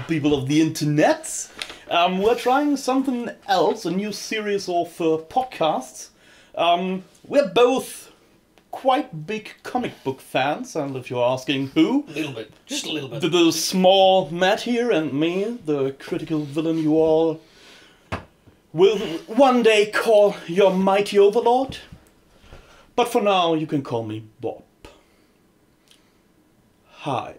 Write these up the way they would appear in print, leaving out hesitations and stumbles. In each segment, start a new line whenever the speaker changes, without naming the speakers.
people of the internet. We're trying something else, a new series of podcasts. We're both quite big comic book fans, and if you're asking who...
A little bit, just a little bit.
The small Matt here and me, the critical villain you all will one day call your mighty overlord. But for now, you can call me Bob. Hi.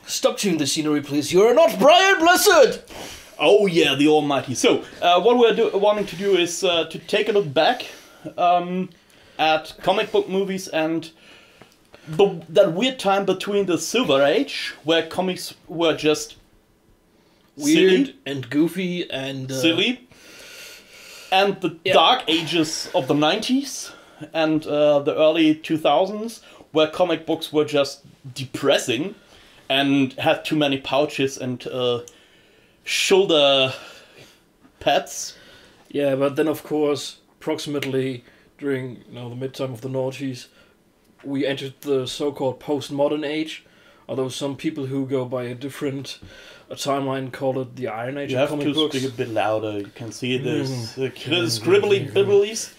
Stop chewing the scenery, please. You're not Brian Blessed!
Oh yeah, the almighty. So, what we're wanting to do is to take a look back at comic book movies and that weird time between the Silver Age, where comics were just
weird
silly,
and goofy and...
silly, and the Dark Ages of the 90s and the early 2000s, where comic books were just depressing and had too many pouches and shoulder pads.
Yeah, but then of course, approximately during the mid-time of the noughties, we entered the so-called postmodern age, although some people who go by a different timeline call it the Iron Age of comic books.
You have to speak a bit louder, you can see this scribbly bibblies.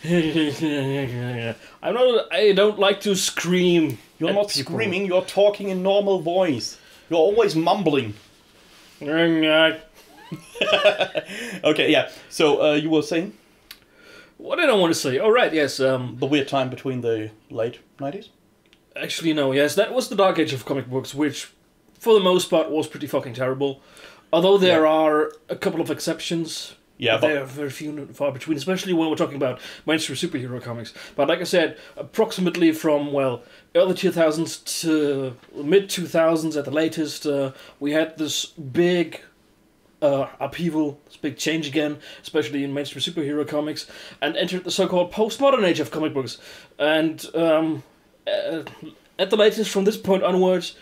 I don't like to scream.
You're not people. Screaming, you're talking in normal voice. You're always mumbling. Okay, yeah. So, you were saying?
What did I want to say? Oh, right, yes.
The weird time between the late 90s?
Actually, no, yes. That was the Dark Age of comic books, which, for the most part, was pretty fucking terrible. Although there are a couple of exceptions. Yeah, but they are very few and far between, especially when we're talking about mainstream superhero comics. But like I said, approximately from, early 2000s to mid-2000s at the latest, we had this big upheaval, this big change again, especially in mainstream superhero comics, and entered the so-called postmodern age of comic books. And at the latest, from this point onwards,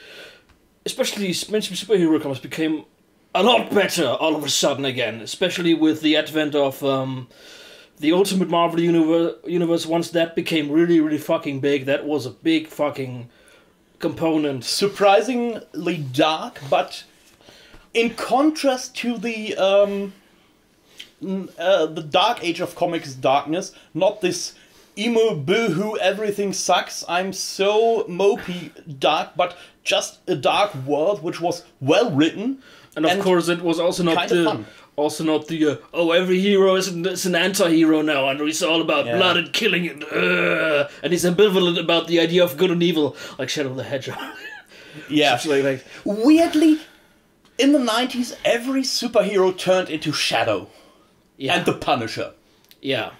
especially mainstream superhero comics became a lot better all of a sudden again, especially with the advent of the Ultimate Marvel universe. Once that became really, really fucking big, that was a big fucking component.
Surprisingly dark, but in contrast to the Dark Age of Comics darkness, not this emo boohoo everything sucks, I'm so mopey dark, but just a dark world which was well written.
And of course, it was also not the every hero is an anti-hero now, and it's all about blood and killing, and he's ambivalent about the idea of good and evil, like Shadow the Hedgehog.
Yeah. Weirdly, in the 90s, every superhero turned into Shadow. Yeah. And the Punisher.
Yeah.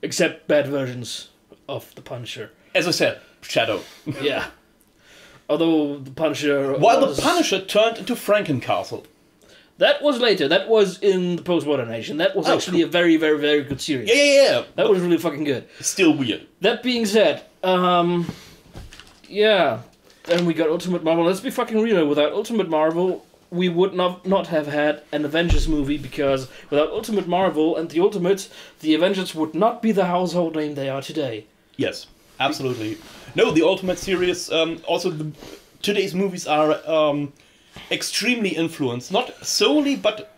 Except bad versions of the Punisher.
As I said, Shadow.
Yeah. Although the Punisher...
While the Punisher turned into Frankencastle.
That was later. That was in the postmodern age. And that was actually a very, very, very good series.
Yeah.
That was really fucking good.
Still weird.
That being said, yeah. Then we got Ultimate Marvel. Let's be fucking real. Without Ultimate Marvel, we would not have had an Avengers movie, because without Ultimate Marvel and the Ultimates, the Avengers would not be the household name they are today.
Yes, absolutely. No, the Ultimate series, also today's movies are extremely influenced, not solely, but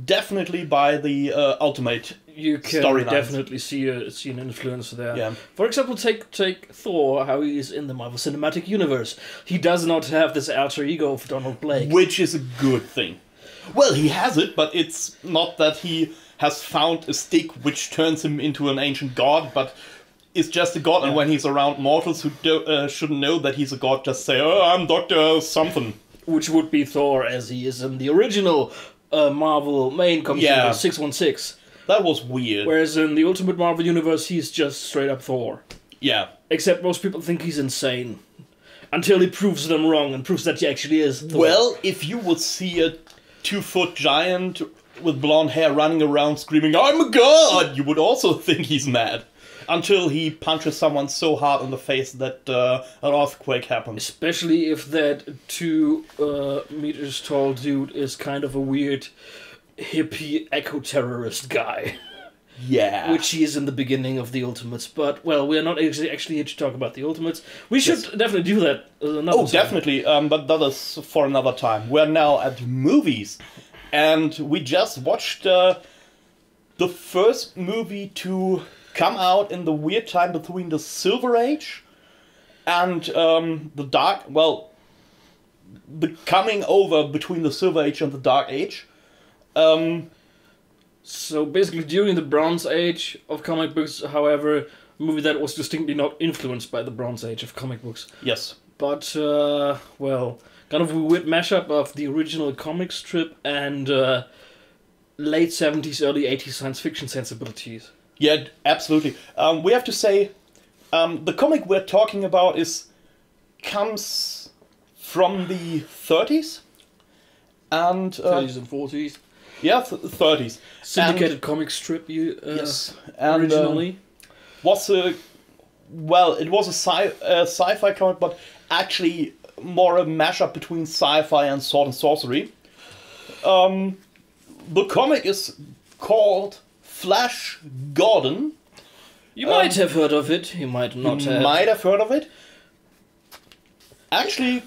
definitely by the Ultimate
you can
storylines.
Definitely see an influence there.
Yeah.
For example, take Thor, how he is in the Marvel Cinematic Universe. He does not have this alter ego of Donald Blake.
Which is a good thing. Well, he has it, but it's not that he has found a stick which turns him into an ancient god, but is just a god, and when he's around mortals who shouldn't know that he's a god, just say, "Oh, I'm Dr. something."
Which would be Thor as he is in the original Marvel main comic, 616.
That was weird.
Whereas in the Ultimate Marvel Universe, he's just straight up Thor.
Yeah.
Except most people think he's insane. Until he proves them wrong and proves that he actually is Thor.
Well, if you would see a 2-foot giant with blonde hair running around screaming, "I'm a god!" you would also think he's mad. Until he punches someone so hard in the face that an earthquake happens.
Especially if that 2 meters tall dude is kind of a weird hippie eco-terrorist guy.
Yeah.
Which is in the beginning of the Ultimates. But, well, we're not actually here to talk about the Ultimates. We should definitely do that another time.
Definitely. But that is for another time. We're now at movies. And we just watched the first movie to come out in the weird time between the Silver Age and the Dark... Well, the coming over between the Silver Age and the Dark Age.
So basically during the Bronze Age of comic books, however, a movie that was distinctly not influenced by the Bronze Age of comic books.
Yes.
But, well, kind of a weird mashup of the original comic strip and late 70s, early 80s science fiction sensibilities.
Yeah, absolutely. We have to say, the comic we're talking about comes from the 30s. And
30s and 40s.
Yeah, 30s.
Syndicated comic strip,
yes. And,
originally.
It was a sci-fi comic, but actually more a mashup between sci-fi and sword and sorcery. The comic is called Flash Gordon.
You might have heard of it, you might not have.
Might have heard of it. Actually,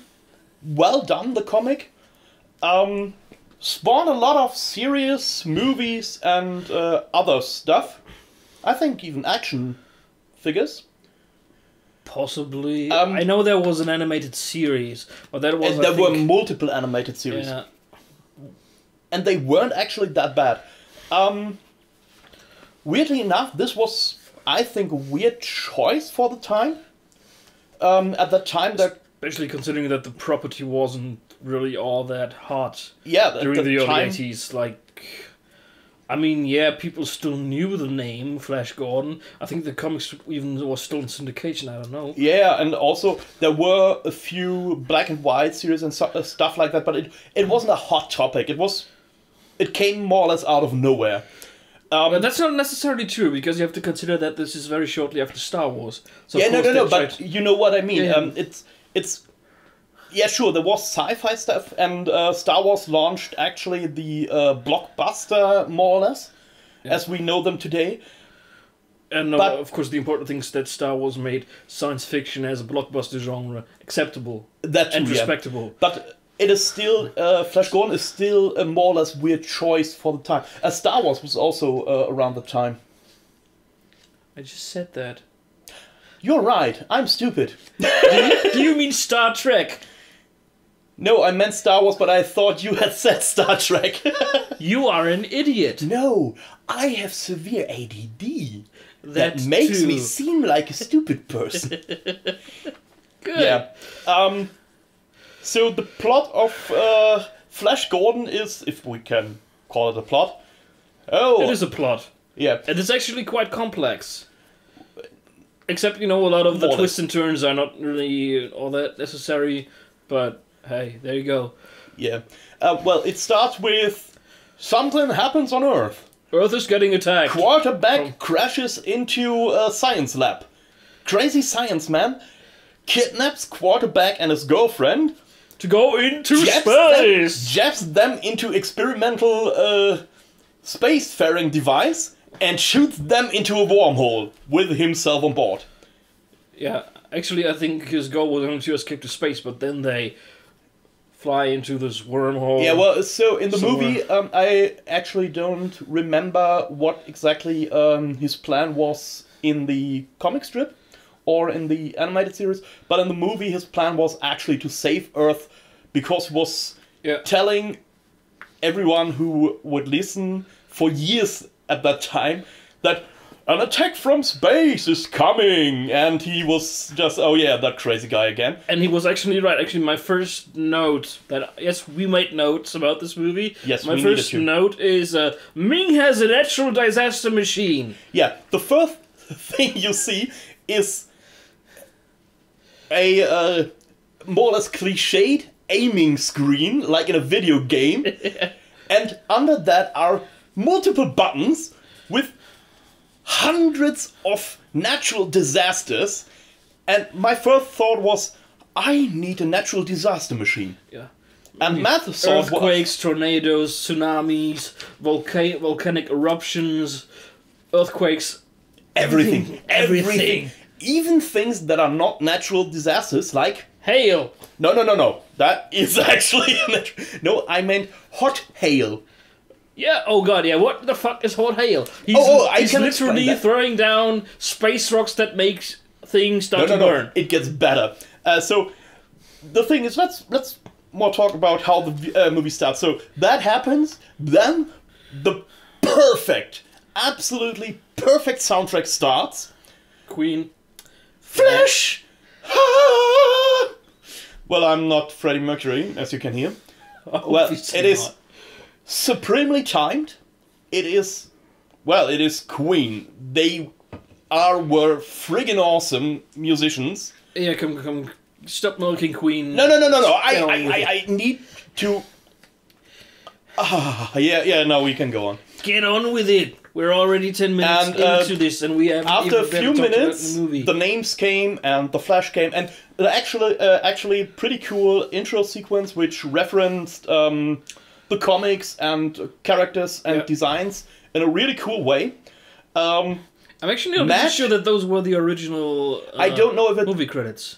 well done, the comic. Spawned a lot of series, movies, and other stuff. I think even action figures.
Possibly. I know there was an animated series, but that was.
There were multiple animated series.
Yeah.
And they weren't actually that bad. Weirdly enough, this was, I think, a weird choice for the time. At that time,
especially considering that the property wasn't really all that hot.
Yeah,
during the early 80s, like, I mean, yeah, people still knew the name Flash Gordon. I think the comics even was still in syndication. I don't know.
Yeah, and also there were a few black and white series and stuff like that, but it wasn't a hot topic. It came more or less out of nowhere.
But that's not necessarily true, because you have to consider that this is very shortly after Star Wars. So
yeah, no, but you know what I mean.
Yeah.
It's yeah, sure, there was sci-fi stuff, and Star Wars launched actually the blockbuster, more or less, as we know them today.
And but, of course, the important thing is that Star Wars made science fiction as a blockbuster genre acceptable and respectable.
Yeah. But it is still, Flash Gordon is still a more or less weird choice for the time. Star Wars was also around the time.
I just said that.
You're right, I'm stupid.
Do you mean Star Trek?
No, I meant Star Wars, but I thought you had said Star Trek.
You are an idiot.
No, I have severe ADD.
That
makes me seem like a stupid person.
Good.
Yeah. So the plot of Flash Gordon is, if we can call it a plot.
Oh. It is a plot.
Yeah.
And it's actually quite complex. Except, a lot of the twists and turns are not really all that necessary, but hey, there you go.
Yeah. Well, it starts with something happens on Earth.
Earth is getting attacked.
Quarterback crashes into a science lab. Crazy science man kidnaps Quarterback and his girlfriend
to go into space.
Jabs them into experimental spacefaring device and shoots them into a wormhole with himself on board.
Yeah, actually, I think his goal was only to escape to space, but then they fly into this wormhole.
Yeah, well, so in the movie, I actually don't remember what exactly his plan was in the comic strip or in the animated series, but in the movie his plan was actually to save Earth because he was telling everyone who would listen for years at that time that an attack from space is coming, and he was just, oh yeah, that crazy guy again.
And he was actually right. Actually, my first note that, yes, we made notes about this movie.
Yes,
my first note is Ming has a natural disaster machine.
Yeah, the first thing you see is a more or less cliched aiming screen, like in a video game, and under that are multiple buttons with hundreds of natural disasters, and my first thought was, I need a natural disaster machine.
Yeah.
And Matt thought,
earthquakes, tornadoes, tsunamis, volcanic eruptions, earthquakes,
everything. Even things that are not natural disasters, like
hail.
No. That is actually no. I meant hot hail.
Yeah. Oh god. Yeah. What the fuck is hot hail? He's literally throwing down space rocks that makes things start to burn.
No. It gets better. So the thing is, let's more talk about how the movie starts. So that happens. Then the absolutely perfect soundtrack starts.
Queen.
Flash. Well, I'm not Freddie Mercury, as you can hear. Well, it is supremely timed. It is Queen. They were friggin' awesome musicians.
Yeah, come. Stop milking Queen.
No. I need to. No, we can go on.
Get on with it. We're already 10 minutes into this, and we have
after a few minutes, the names came and the Flash came, and actually pretty cool intro sequence which referenced the comics and characters and designs in a really cool way.
I'm actually not sure that those were the original.
I don't know if
movie credits.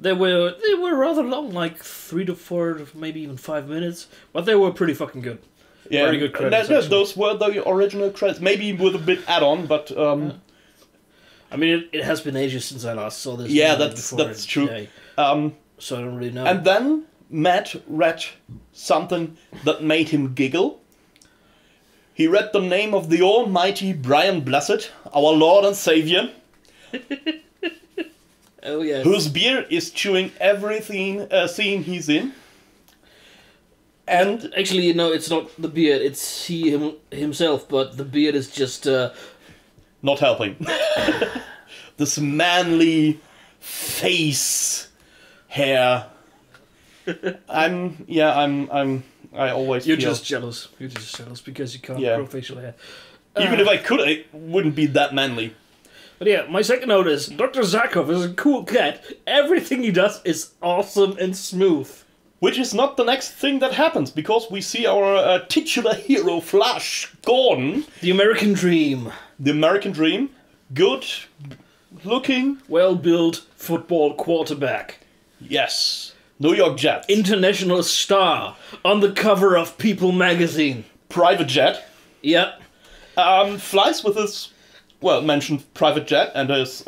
They were rather long, like 3 to 4, maybe even 5 minutes, but they were pretty fucking good.
Yeah,
very good credits.
Those were the original credits, maybe with a bit add-on, but.
I mean, it has been ages since I last saw this.
Yeah, that's true.
So I don't really know.
And then Matt read something that made him giggle. He read the name of the almighty Brian Blessed, our Lord and Savior.
Oh yeah.
Whose beard is chewing everything scene he's in. And
actually, no, it's not the beard. It's himself, but the beard is just
not helping. This manly face hair. I always.
You're just jealous. You're just jealous because you can't grow facial hair.
Even if I could, I wouldn't be that manly.
But yeah, my second note is Dr. Zarkov is a cool cat. Everything he does is awesome and smooth.
Which is not the next thing that happens, because we see our titular hero, Flash Gordon.
The American Dream.
The American Dream. Good looking.
Well-built football quarterback.
Yes. New York Jets.
International star. On the cover of People magazine.
Private jet.
Yep.
Flies with his, mentioned private jet and his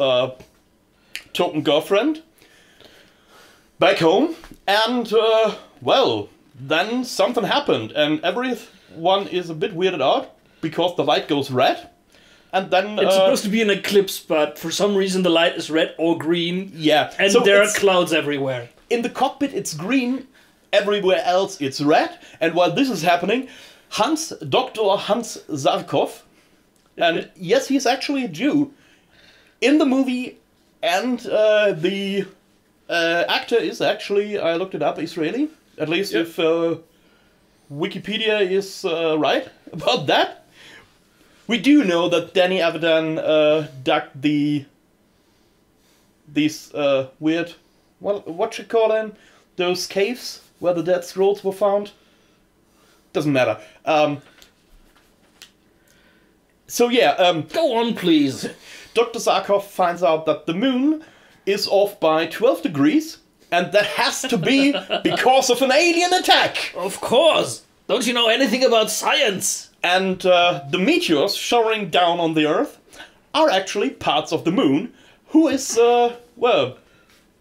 token girlfriend back home, and then something happened, and everyone is a bit weirded out because the light goes red, and then
it's supposed to be an eclipse, but for some reason the light is red or green.
Yeah,
and so there are clouds everywhere.
In the cockpit it's green, everywhere else it's red, and while this is happening, Dr. Hans Zarkov, and yes, he's actually a Jew in the movie, and the actor is actually, I looked it up, Israeli. At least if Wikipedia is right about that. We do know that Danny Avidan dug these weird, what you call them? Those caves where the Dead Scrolls were found. Doesn't matter.
Go on, please.
Dr. Zarkov finds out that the moon is off by 12 degrees, and that has to be because of an alien attack.
Of course. Don't you know anything about science?
And the meteors showering down on the Earth are actually parts of the moon, who is,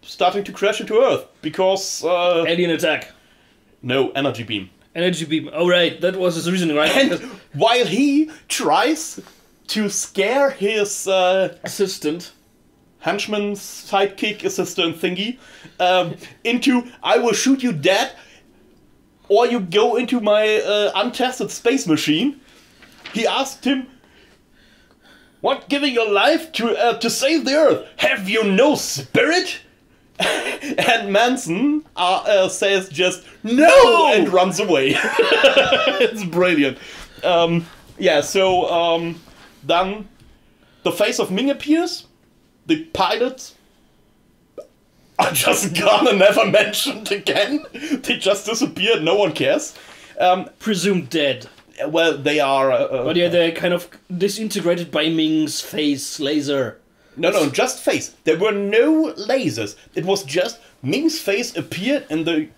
starting to crash into Earth because...
alien attack.
No, energy beam.
Energy beam. Oh, right. That was his reasoning, right?
And while he tries to scare his...
assistant...
henchman, sidekick, assistant thingy, into I will shoot you dead, or you go into my untested space machine. He asked him, "What, giving your life to save the Earth? Have you no spirit?" And Manson says just no and runs away. It's brilliant. Then the face of Ming appears. The pilots are just gone and never mentioned again. They just disappeared, no one cares.
Presumed dead.
Well, they are...
but yeah, they're kind of disintegrated by Ming's phase laser.
No, just phase. There were no lasers. It was just Ming's face appeared in the,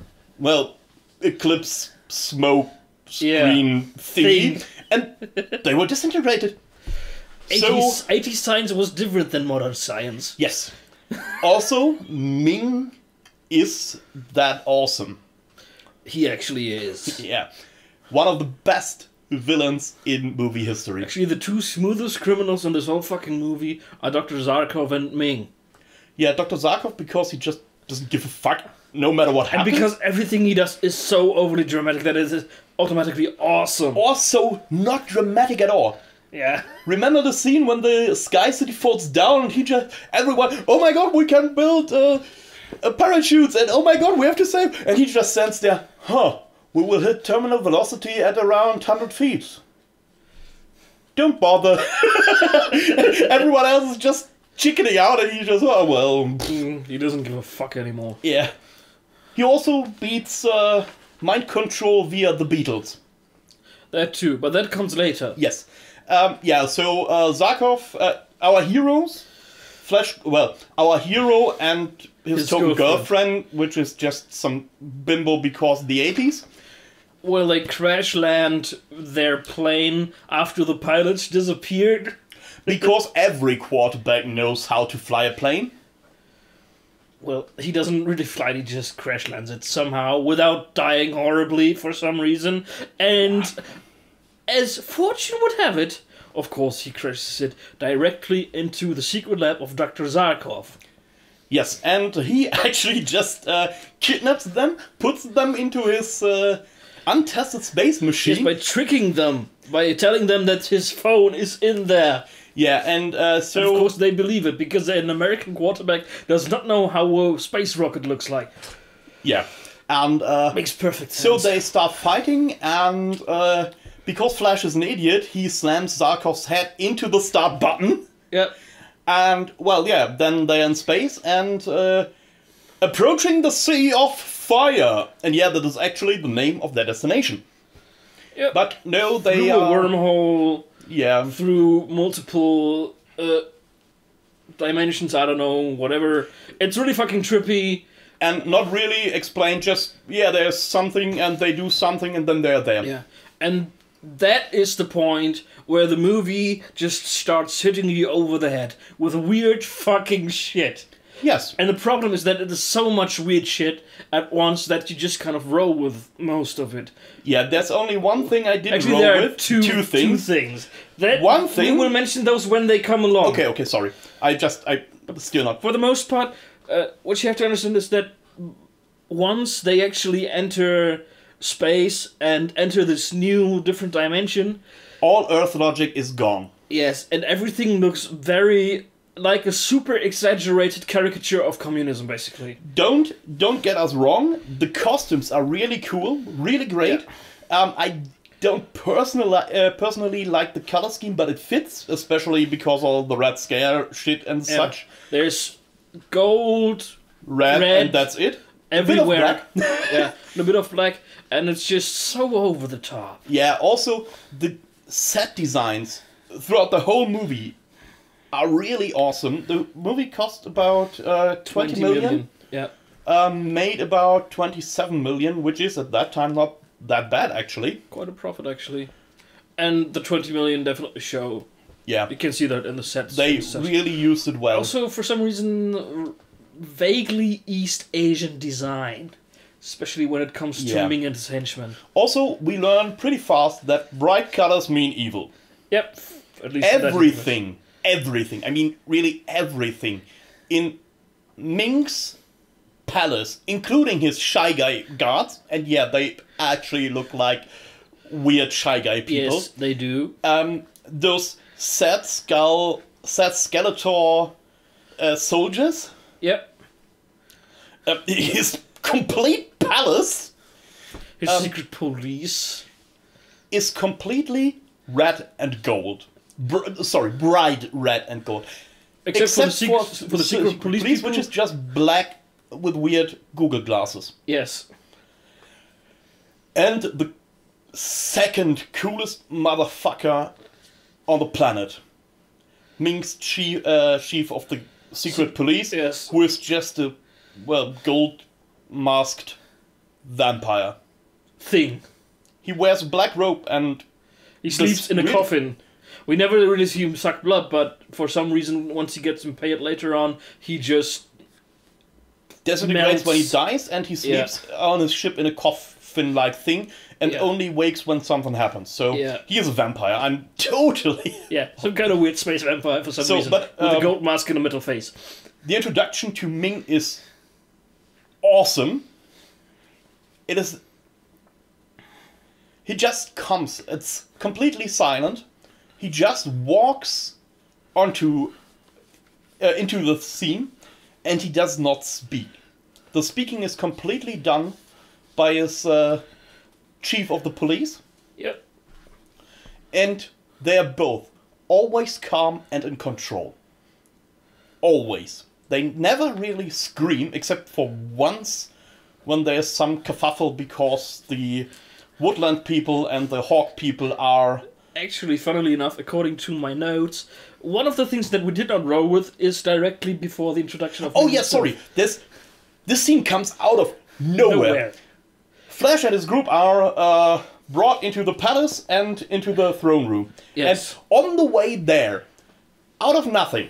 eclipse smoke screen thingy, and they were disintegrated.
80s science was different than modern science.
Yes. Also, Ming is that awesome.
He actually is.
Yeah. One of the best villains in movie history.
Actually, the two smoothest criminals in this whole fucking movie are Dr. Zarkov and Ming.
Yeah, Dr. Zarkov because he just doesn't give a fuck no matter what happens.
And because everything he does is so overly dramatic that it is automatically awesome.
Also, not dramatic at all.
Yeah.
Remember the scene when the Sky City falls down and everyone, oh my god, we can build parachutes, and oh my god, we have to save, and he just stands there, we will hit terminal velocity at around 100 feet. Don't bother. Everyone else is just chickening out, and he just,
he doesn't give a fuck anymore.
Yeah. He also beats mind control via the Beatles.
That too, but that comes later.
Yes. So Zarkov, our heroes, our hero and his token girlfriend, which is just some bimbo because the 80s.
Well, they crash land their plane after the pilots disappeared.
Because every quarterback knows how to fly a plane.
Well, he doesn't really fly, he just crash lands it somehow without dying horribly for some reason. And as fortune would have it, of course, he crashes it directly into the secret lab of Dr. Zarkov.
Yes, and he actually just kidnaps them, puts them into his untested space machine.
Yes, by tricking them, by telling them that his phone is in there.
Yeah, and so...
And of course they believe it, because an American quarterback does not know how a space rocket looks like.
Yeah, and...
Makes perfect sense.
So they start fighting, and because Flash is an idiot, he slams Zarkov's head into the start button.
Yep.
And, then they're in space, and approaching the Sea of Fire. And yeah, that is actually the name of their destination.
Yep.
But no, they
are... Through a wormhole...
Yeah.
Through multiple dimensions, I don't know, whatever. It's really fucking trippy.
And not really explained, just, there's something, and they do something, and then they're there.
Yeah. And that is the point where the movie just starts hitting you over the head with weird fucking shit.
Yes.
And the problem is that it is so much weird shit at once that you just kind of roll with most of it.
Yeah, there's only one thing I didn't
Actually,
roll
there are
with.
two things.
One thing...
We will mention those when they come along.
Okay, sorry. I still not...
For the most part, what you have to understand is that once they actually enter space and enter this new, different dimension...
All Earth logic is gone.
Yes, and everything looks very... like a super exaggerated caricature of communism, basically.
Don't get us wrong. The costumes are really cool, really great. Yeah. I don't personally like the color scheme, but it fits, especially because of the Red Scare shit and such.
There's gold,
red, and that's it.
Everywhere. A bit of black, and it's just so over the top.
Yeah. Also, the set designs throughout the whole movie are really awesome. The movie cost about 20 million.
Yeah.
Made about 27 million, which is at that time not that bad, actually.
Quite a profit, actually. And the 20 million definitely show.
Yeah.
You can see that in the sets.
They really used it well.
Also, for some reason, vaguely East Asian design. Especially when it comes to Ming and his henchmen.
Also, we learn pretty fast that bright colors mean evil.
Yep. At least
everything. Everything. I mean, really everything. In Ming's palace, including his Shy Guy guards, and they actually look like weird Shy Guy people.
Yes, they do.
Those sad Skeletor soldiers.
Yep.
His complete palace.
His secret police.
Is completely red and gold. Bright red and gold.
Except for the secret police people,
which is just black with weird Google glasses.
Yes.
And the second coolest motherfucker on the planet. Ming's chief of the secret police,
yes.
who is just a, gold masked vampire
thing.
He wears a black robe and
he sleeps in a coffin. We never really see him suck blood, but for some reason, once he gets impaled later on, he just
disintegrates when he dies, and he sleeps on his ship in a coffin-like thing, and only wakes when something happens. So he is a vampire. I'm totally
some kind of weird space vampire for some reason, with a gold mask and a metal face.
The introduction to Ming is awesome. It is. He just comes. It's completely silent. He just walks into the scene, and he does not speak. The speaking is completely done by his chief of the police.
Yep.
And they are both always calm and in control. Always. They never really scream, except for once when there's some kerfuffle because the woodland people and the hawk people are...
Actually, funnily enough, according to my notes, one of the things that we did not roll with is directly before the introduction of...
Oh yeah, sorry. This scene comes out of nowhere. Flash and his group are brought into the palace and into the throne room.
Yes.
And on the way there, out of nothing,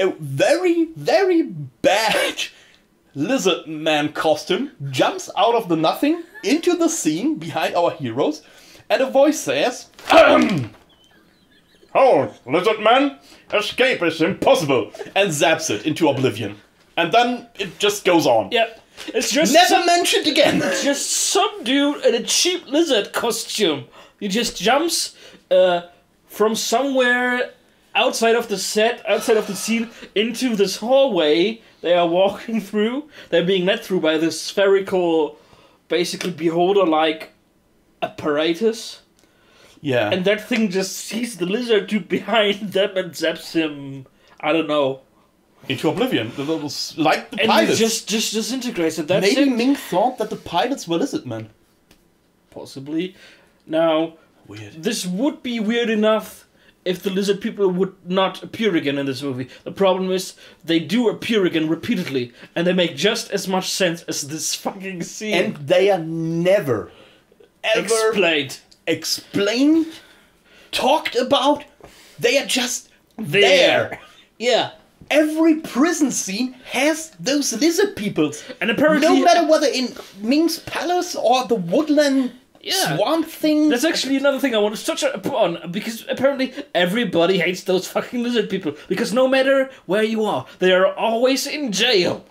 a very, very bad lizard man costume jumps out of the nothing into the scene behind our heroes, and a voice says, "Hold, lizard man, escape is impossible," and zaps it into oblivion. And then it just goes on.
Yep. It's just
never mentioned again.
It's just some dude in a cheap lizard costume. He just jumps from somewhere outside of the set, outside of the scene, into this hallway they are walking through. They're being led through by this spherical, basically beholder-like apparatus.
Yeah.
And that thing just sees the lizard dude behind them and zaps him, I don't know,
into oblivion. Like the
and
pilots.
Just disintegrates it. That's
Maybe
it.
Ming thought that the pilots were lizard men.
Possibly. Now,
weird.
This would be weird enough if the lizard people would not appear again in this movie. The problem is, they do appear again repeatedly, and they make just as much sense as this fucking scene.
And they are never, ever explained, talked about. They are just there.
Yeah.
Every prison scene has those lizard people.
And apparently...
No matter whether in Ming's palace or the woodland swamp thing.
That's actually another thing I want to touch upon, because apparently everybody hates those fucking lizard people. Because no matter where you are, they are always in jail.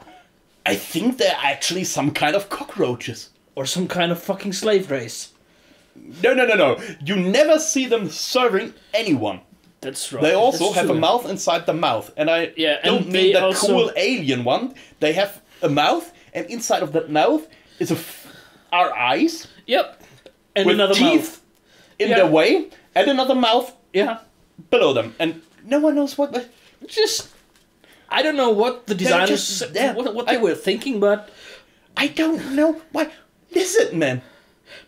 I think they're actually some kind of cockroaches.
Or some kind of fucking slave race.
No. You never see them serving anyone.
That's right.
They also have a mouth inside the mouth. And I don't mean that also... cool alien one. They have a mouth, and inside of that mouth is are eyes.
Yep. And
with
another
teeth
mouth
in their way, and another mouth below them. And no one knows what...
Just... I don't know what the designers... What they were thinking, but...
I don't know why... Lizard men.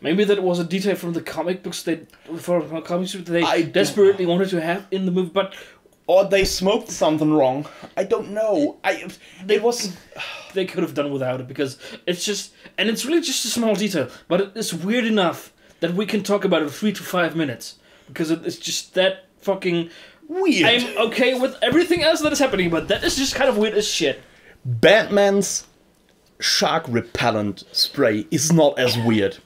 Maybe that was a detail from the comic books they desperately wanted to have in the movie, but...
Or they smoked something wrong. I don't know.
They could have done without it, because it's just... And it's really just a small detail, but it is weird enough that we can talk about it 3 to 5 minutes. Because it's just that fucking...
weird.
I'm okay with everything else that is happening, but that is just kind of weird as shit.
Batman's shark repellent spray is not as weird.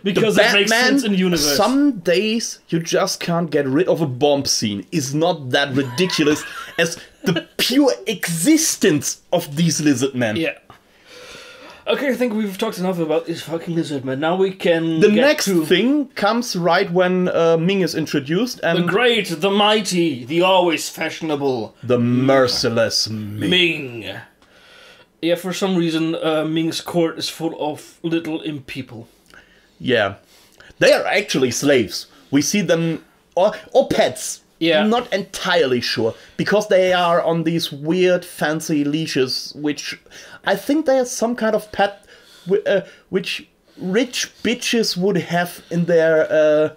Because it makes sense in the universe.
Some days you just can't get rid of a bomb scene is not that ridiculous as the pure existence of these lizard men.
Yeah. Okay, I think we've talked enough about these fucking lizard men. Now we can
The next thing comes right when Ming is introduced. And
the great, the mighty, the always fashionable...
The merciless Ming.
Yeah, for some reason, Ming's court is full of little imp people.
Yeah. They are actually slaves. We see them... Or pets.
Yeah.
I'm not entirely sure. Because they are on these weird, fancy leashes, which... I think they are some kind of pet which rich bitches would have in their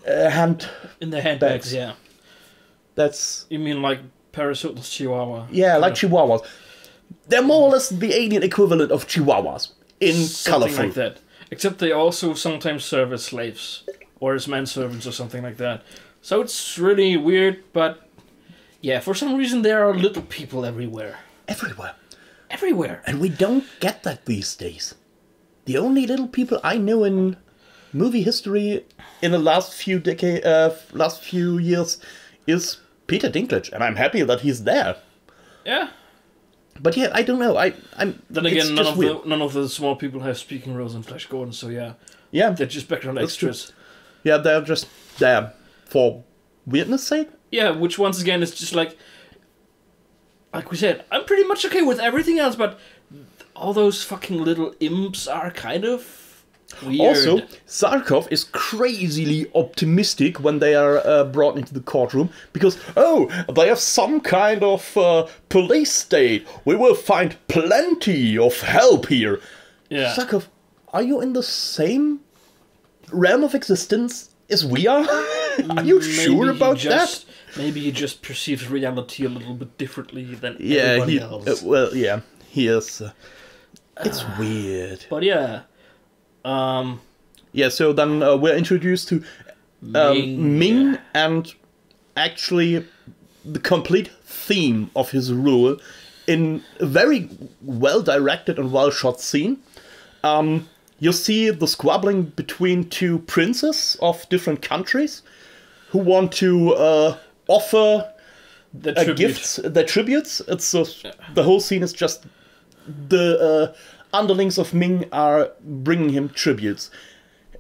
hand...
In their handbags, yeah.
That's...
You mean like Paris Hilton's Chihuahua?
Yeah, like Chihuahuas. They're more or less the alien equivalent of Chihuahuas. In
something
colorful.
Like that. Except they also sometimes serve as slaves. Or as manservants or something like that. So it's really weird, but... Yeah, for some reason there are little people everywhere.
Everywhere.
Everywhere.
And we don't get that these days. The only little people I know in movie history in the last few years is Peter Dinklage, and I'm happy that he's there.
Yeah.
But yeah, I don't know.
Then again, none of the small people have speaking roles in Flash Gordon, so yeah.
Yeah.
They're just background extras.
True. Yeah, they're just there for weirdness' sake.
Yeah, which once again is just like we said, I'm pretty much okay with everything else, but all those fucking little imps are kind of weird.
Also, Zarkov is crazily optimistic when they are brought into the courtroom, because, they have some kind of police state. We will find plenty of help here.
Yeah.
Zarkov, are you in the same realm of existence as we are? Are you sure about that?
Maybe he just perceives reality a little bit differently than everybody else.
He is. It's weird.
But yeah.
So then we're introduced to Ming, and actually the complete theme of his rule in a very well-directed and well-shot scene. You see the squabbling between two princes of different countries who want to offer gifts, their tributes. The whole scene is just the underlings of Ming are bringing him tributes.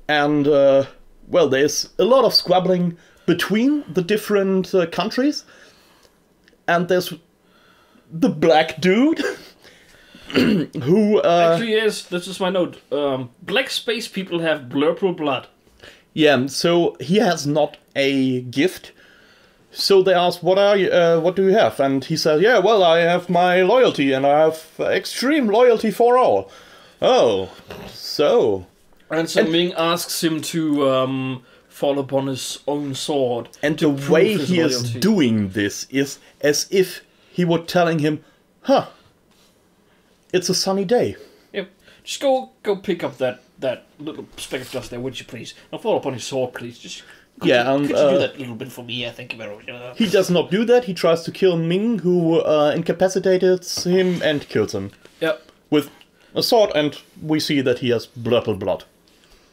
And, there's a lot of squabbling between the different countries. And there's the black dude who...
Actually, yes, this is my note. Black space people have blurple blood.
Yeah, so he has not a gift. So they ask, what do you have? And he says, I have my loyalty, and I have extreme loyalty for all. Oh, so...
And Ming asks him to fall upon his own sword.
And the way he is doing this is as if he were telling him, it's a sunny day.
Yep. Just go pick up that little speck of dust there, would you please? Now fall upon his sword, please. Could you do that little bit for me? Yeah, thank you very much.
He does not do that. He tries to kill Ming, who incapacitated him and kills him.
Yep.
With a sword, and we see that he has blurple blood.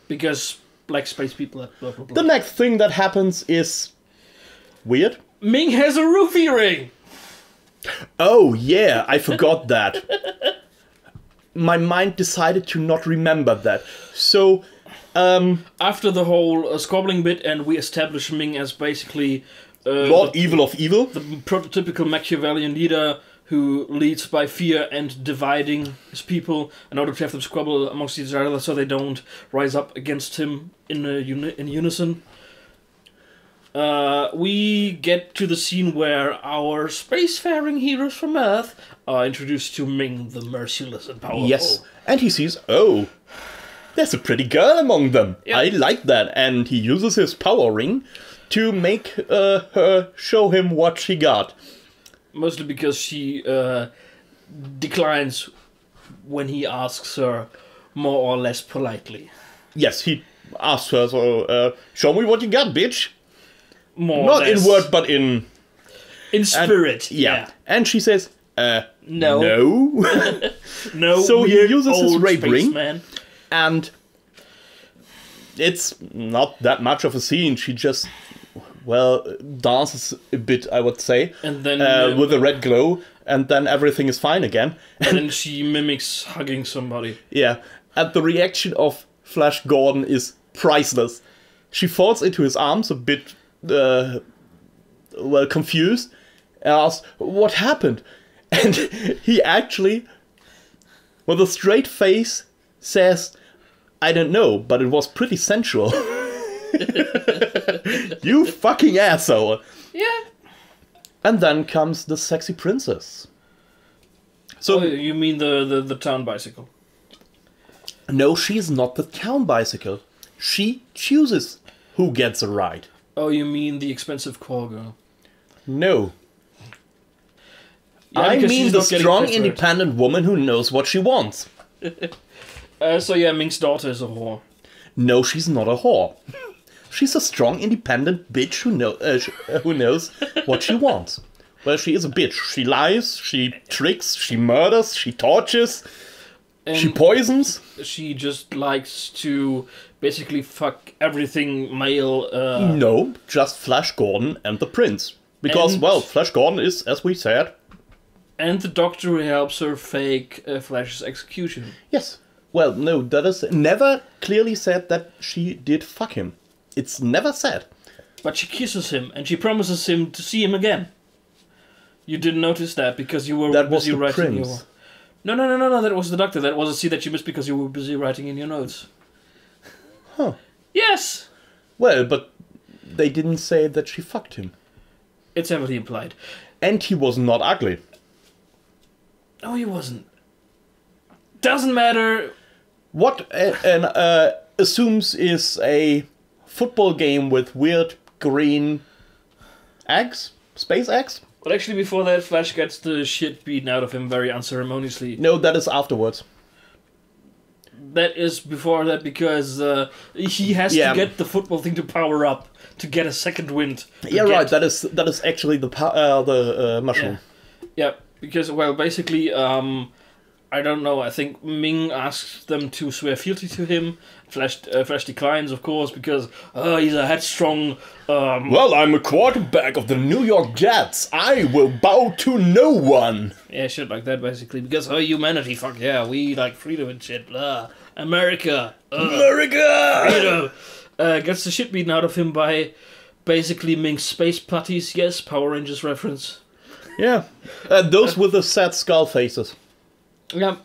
Because black space people have blurple blood.
The next thing that happens is weird.
Ming has a roofie ring!
Oh, yeah, I forgot that. My mind decided to not remember that. So...
after the whole squabbling bit, and we establish Ming as basically
Lord Evil of Evil,
the prototypical Machiavellian leader who leads by fear and dividing his people in order to have them squabble amongst each other so they don't rise up against him in unison. We get to the scene where our spacefaring heroes from Earth are introduced to Ming, the merciless and powerful.
Yes, and he sees, there's a pretty girl among them. Yep. I like that. And he uses his power ring to make her show him what she got.
Mostly because she declines when he asks her more or less politely.
Yes, he asks her, show me what you got, bitch.
More
Not in word, but in
spirit.
Yeah. And she says, no.
No.
So he uses his rape ring.
Man.
And it's not that much of a scene. She just, dances a bit, I would say.
And then
with a red glow. And then everything is fine again.
And then she mimics hugging somebody.
Yeah. And the reaction of Flash Gordon is priceless. She falls into his arms a bit, confused. And asks, what happened? And he actually, with a straight face, says, I don't know, but it was pretty sensual. You fucking asshole.
Yeah.
And then comes the sexy princess. So
you mean the town bicycle?
No, she's not the town bicycle. She chooses who gets a ride.
Oh, you mean the expensive call girl?
No.
Yeah,
I mean the strong, independent woman who knows what she wants.
So yeah, Ming's daughter is a whore.
No, she's not a whore. She's a strong, independent bitch who knows what she wants. Well, she is a bitch. She lies, she tricks, she murders, she tortures, and she poisons.
She just likes to basically fuck everything male.
No, just Flash Gordon and the prince. Because, well, Flash Gordon is, as we said...
And the doctor who helps her fake Flash's execution.
Yes. Well, no, that is never clearly said that she did fuck him. It's never said.
But she kisses him, and she promises him to see him again. You didn't notice that because you were busy writing your... No, that was the doctor. That was a scene that you missed because you were busy writing in your notes.
Huh.
Yes!
Well, but they didn't say that she fucked him.
It's heavily implied.
And he was not ugly.
No, he wasn't. Doesn't matter.
What assumes is a football game with weird green eggs? Space eggs?
But actually before that, Flash gets the shit beaten out of him very unceremoniously.
No, that is afterwards.
That is before that because he has to get the football thing to power up to get a second wind.
Yeah, right. That is actually the mushroom.
Yeah, because well, basically, I don't know. I think Ming asks them to swear fealty to him. Flash declines, of course, because he's a headstrong.
Well, I'm a quarterback of the New York Jets. I will bow to no one.
Yeah, shit like that, basically. Because humanity, fuck yeah, we like freedom and shit. Blah. America,
America.
Freedom. Gets the shit beaten out of him by basically Ming's space putties. Yes, Power Rangers reference.
Yeah, those with the sad skull faces.
Yeah,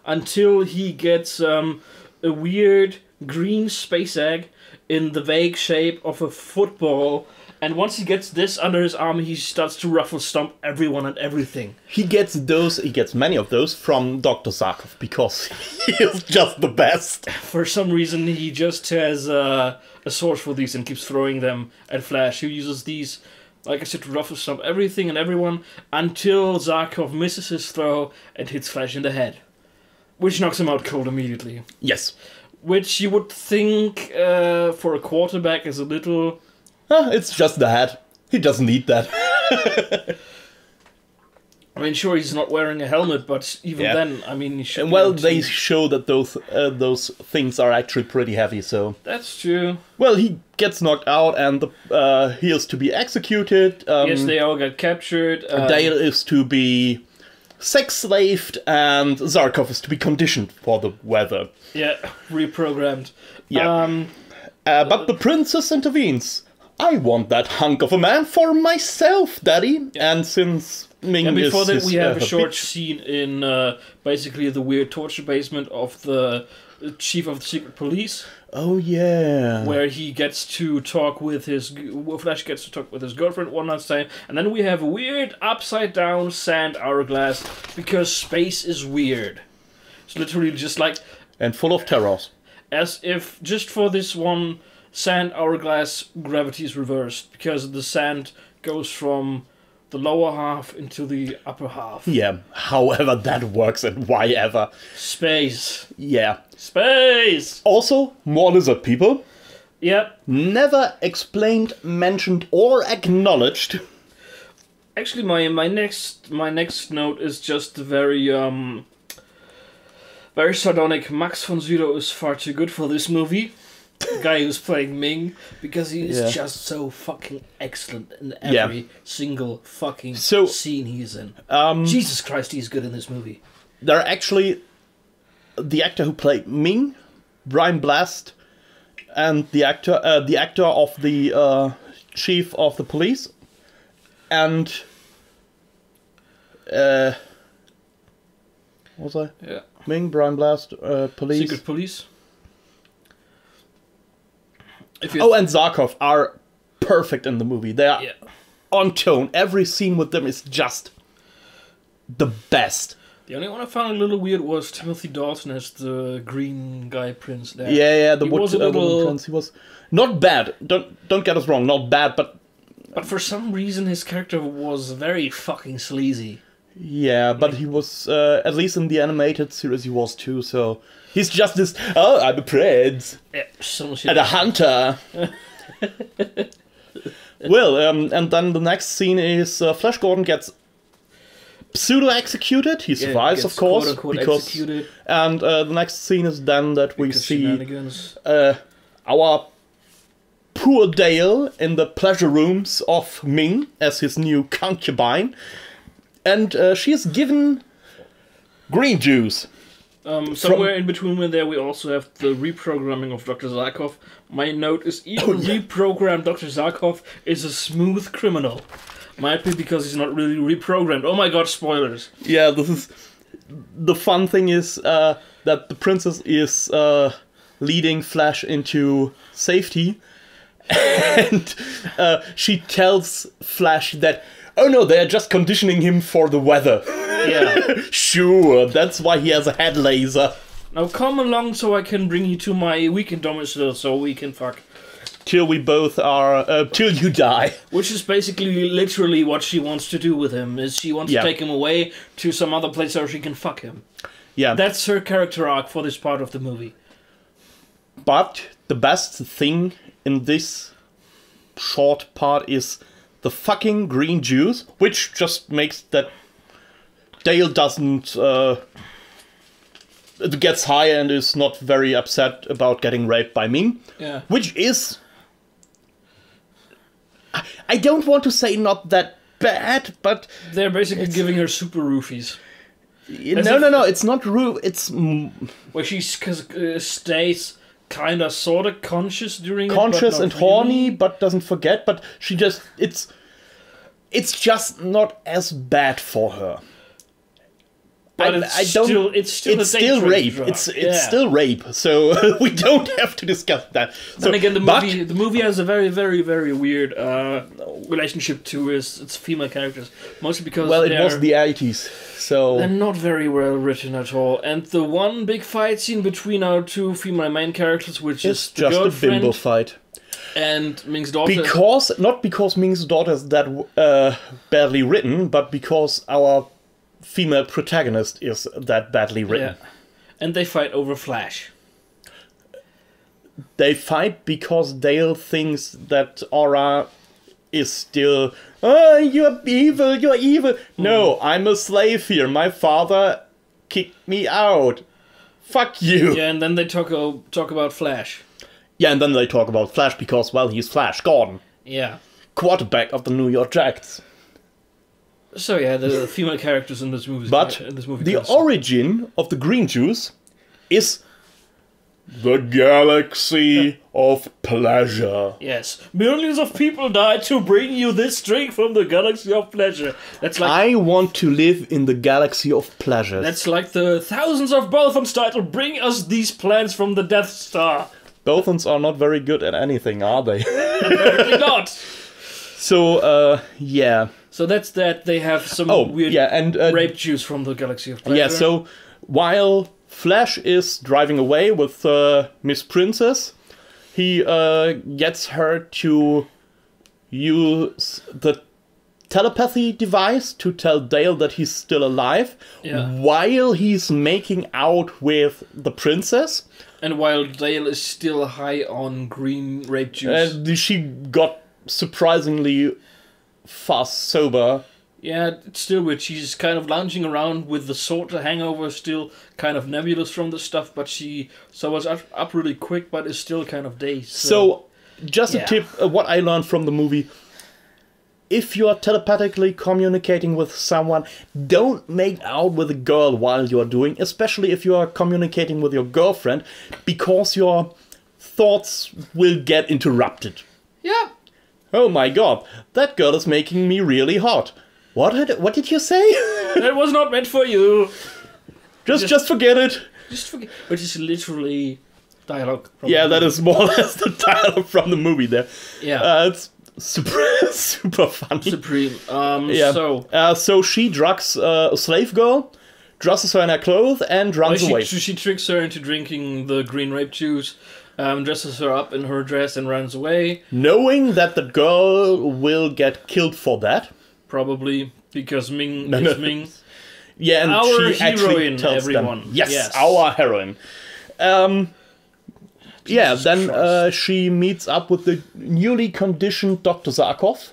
until he gets a weird green space egg in the vague shape of a football, and once he gets this under his arm, he starts to ruffle stomp everyone and everything. He
gets many of those from Dr. Zarkov, because he is just the best.
For some reason, he just has a source for these and keeps throwing them at Flash, who uses these... Like I said, to ruffle stomp everything and everyone until Zarkov misses his throw and hits Flash in the head. Which knocks him out cold immediately.
Yes.
Which you would think for a quarterback is a little...
It's just the head. He doesn't need that.
I mean, sure, he's not wearing a helmet, but even then, I mean, he should.
Well, they show that those things are actually pretty heavy, so...
That's true.
Well, he gets knocked out, and he is to be executed.
Yes, they all get captured.
Dale is to be sex-slaved, and Zarkov is to be conditioned for the weather.
Yeah, reprogrammed.
Yeah. But the princess intervenes. I want that hunk of a man for myself, Daddy. Yeah. And since Ming
and before that, we have a short scene in basically the weird torture basement of the chief of the secret police.
Oh yeah.
Where he gets to talk with Flash gets to talk with his girlfriend one last time, and then we have a weird upside down sand hourglass because space is weird. It's literally just like
and full of terrors.
As if just for this one sand hourglass, gravity is reversed because the sand goes from the lower half into the upper half.
Yeah, however that works and why ever.
Space.
Yeah.
Space!
Also, more lizard people.
Yep.
Never explained, mentioned, or acknowledged.
Actually, my next note is just very sardonic. Max von Sydow is far too good for this movie. The guy who's playing Ming, because he is just so fucking excellent in every single fucking scene he's in. Jesus Christ, he's good in this movie.
They're actually the actor who played Ming, Brian Blast, and the actor of the chief of the police, and what was I?
Yeah.
Ming, Brian Blast, police.
Secret police.
And Zarkov are perfect in the movie. They are on tone. Every scene with them is just the best.
The only one I found a little weird was Timothy Dalton as the green guy prince there.
Yeah, the woman prince. He was not bad. Don't get us wrong, not bad, but
for some reason his character was very fucking sleazy.
Yeah, but he was at least in the animated series he was too. So he's just this. Oh, I'm a prince and a hunter. Well, and then the next scene is Flash Gordon gets pseudo-executed. He survives, of course, because executed. And the next scene is then that we see our poor Dale in the pleasure rooms of Ming as his new concubine, and she is given green juice.
Somewhere in between there, we also have the reprogramming of Dr. Zarkov. My note is even reprogrammed Dr. Zarkov is a smooth criminal. Might be because he's not really reprogrammed. Oh my god, spoilers.
Yeah, this is... The fun thing is that the princess is leading Flash into safety. And she tells Flash that, oh no, they're just conditioning him for the weather.
Yeah.
Sure, that's why he has a head laser.
Now come along so I can bring you to my weekend domicile so we can fuck.
Till we both are, till you die.
Which is basically literally what she wants to do with him, is she wants to take him away to some other place where she can fuck him. Yeah. That's her character arc for this part of the movie.
But the best thing in this short part is the fucking green juice, which just makes that Dale doesn't gets high and is not very upset about getting raped by Ming.
Yeah.
Which is, I don't want to say not that bad, but
they're basically giving her super roofies.
No, it's not roof. It's
where she stays kind of sort of conscious during
conscious
it,
and horny, but doesn't forget. But she just it's just not as bad for her.
But it's still
rape. It's still rape. So we don't have to discuss that. So
and again, the movie has a very, very, very weird relationship to its female characters, mostly because
it was the 80s, so
they're not very well written at all. And the one big fight scene between our two female main characters, which is the
just
girlfriend,
a bimbo fight,
and Ming's daughter,
not because Ming's daughter is that badly written, but because our female protagonist is that badly written. Yeah.
And they fight over Flash.
They fight because Dale thinks that Aura is still, oh, you're evil. No, I'm a slave here. My father kicked me out. Fuck you.
Yeah, and then they talk about Flash.
Yeah, and then they talk about Flash because, well, he's Flash Gordon.
Yeah.
Quarterback of the New York Jets.
So yeah, the female characters in this movie.
But the origin of the green juice is the galaxy of pleasure.
Yes, millions of people died to bring you this drink from the galaxy of pleasure. That's like
I want to live in the galaxy of pleasure.
That's like the thousands of Bothans died to bring us these plants from the Death Star.
Bothans are not very good at anything, are they?
Apparently not.
So yeah.
So that's that. They have some weird rape juice from the galaxy of pleasure.
Yeah, so while Flash is driving away with Miss Princess, he gets her to use the telepathy device to tell Dale that he's still alive while he's making out with the princess.
And while Dale is still high on green rape juice.
She got surprisingly fast sober.
Yeah, it's still weird. She's kind of lounging around with the sort of hangover still kind of nebulous from the stuff, but she sobers up really quick, but is still kind of dazed.
So just a tip, what I learned from the movie, if you are telepathically communicating with someone, don't make out with a girl while you're doing, especially if you are communicating with your girlfriend, because your thoughts will get interrupted.
Yeah.
Oh my god, that girl is making me really hot. What did you say?
That was not meant for you.
Just forget it.
Just forget. Which is literally dialogue.
That is more or less the dialogue from the movie there.
Yeah.
It's super funny.
Supreme.
So she drugs a slave girl dresses her in her clothes, and runs away.
She tricks her into drinking the green rape juice, dresses her up in her dress and runs away.
Knowing that the girl will get killed for that.
Probably, because Ming is Ming.
Yeah, and
our
she actually
heroine,
tells
everyone.
them. Yes, our heroine. Then she meets up with the newly conditioned Dr. Zarkov,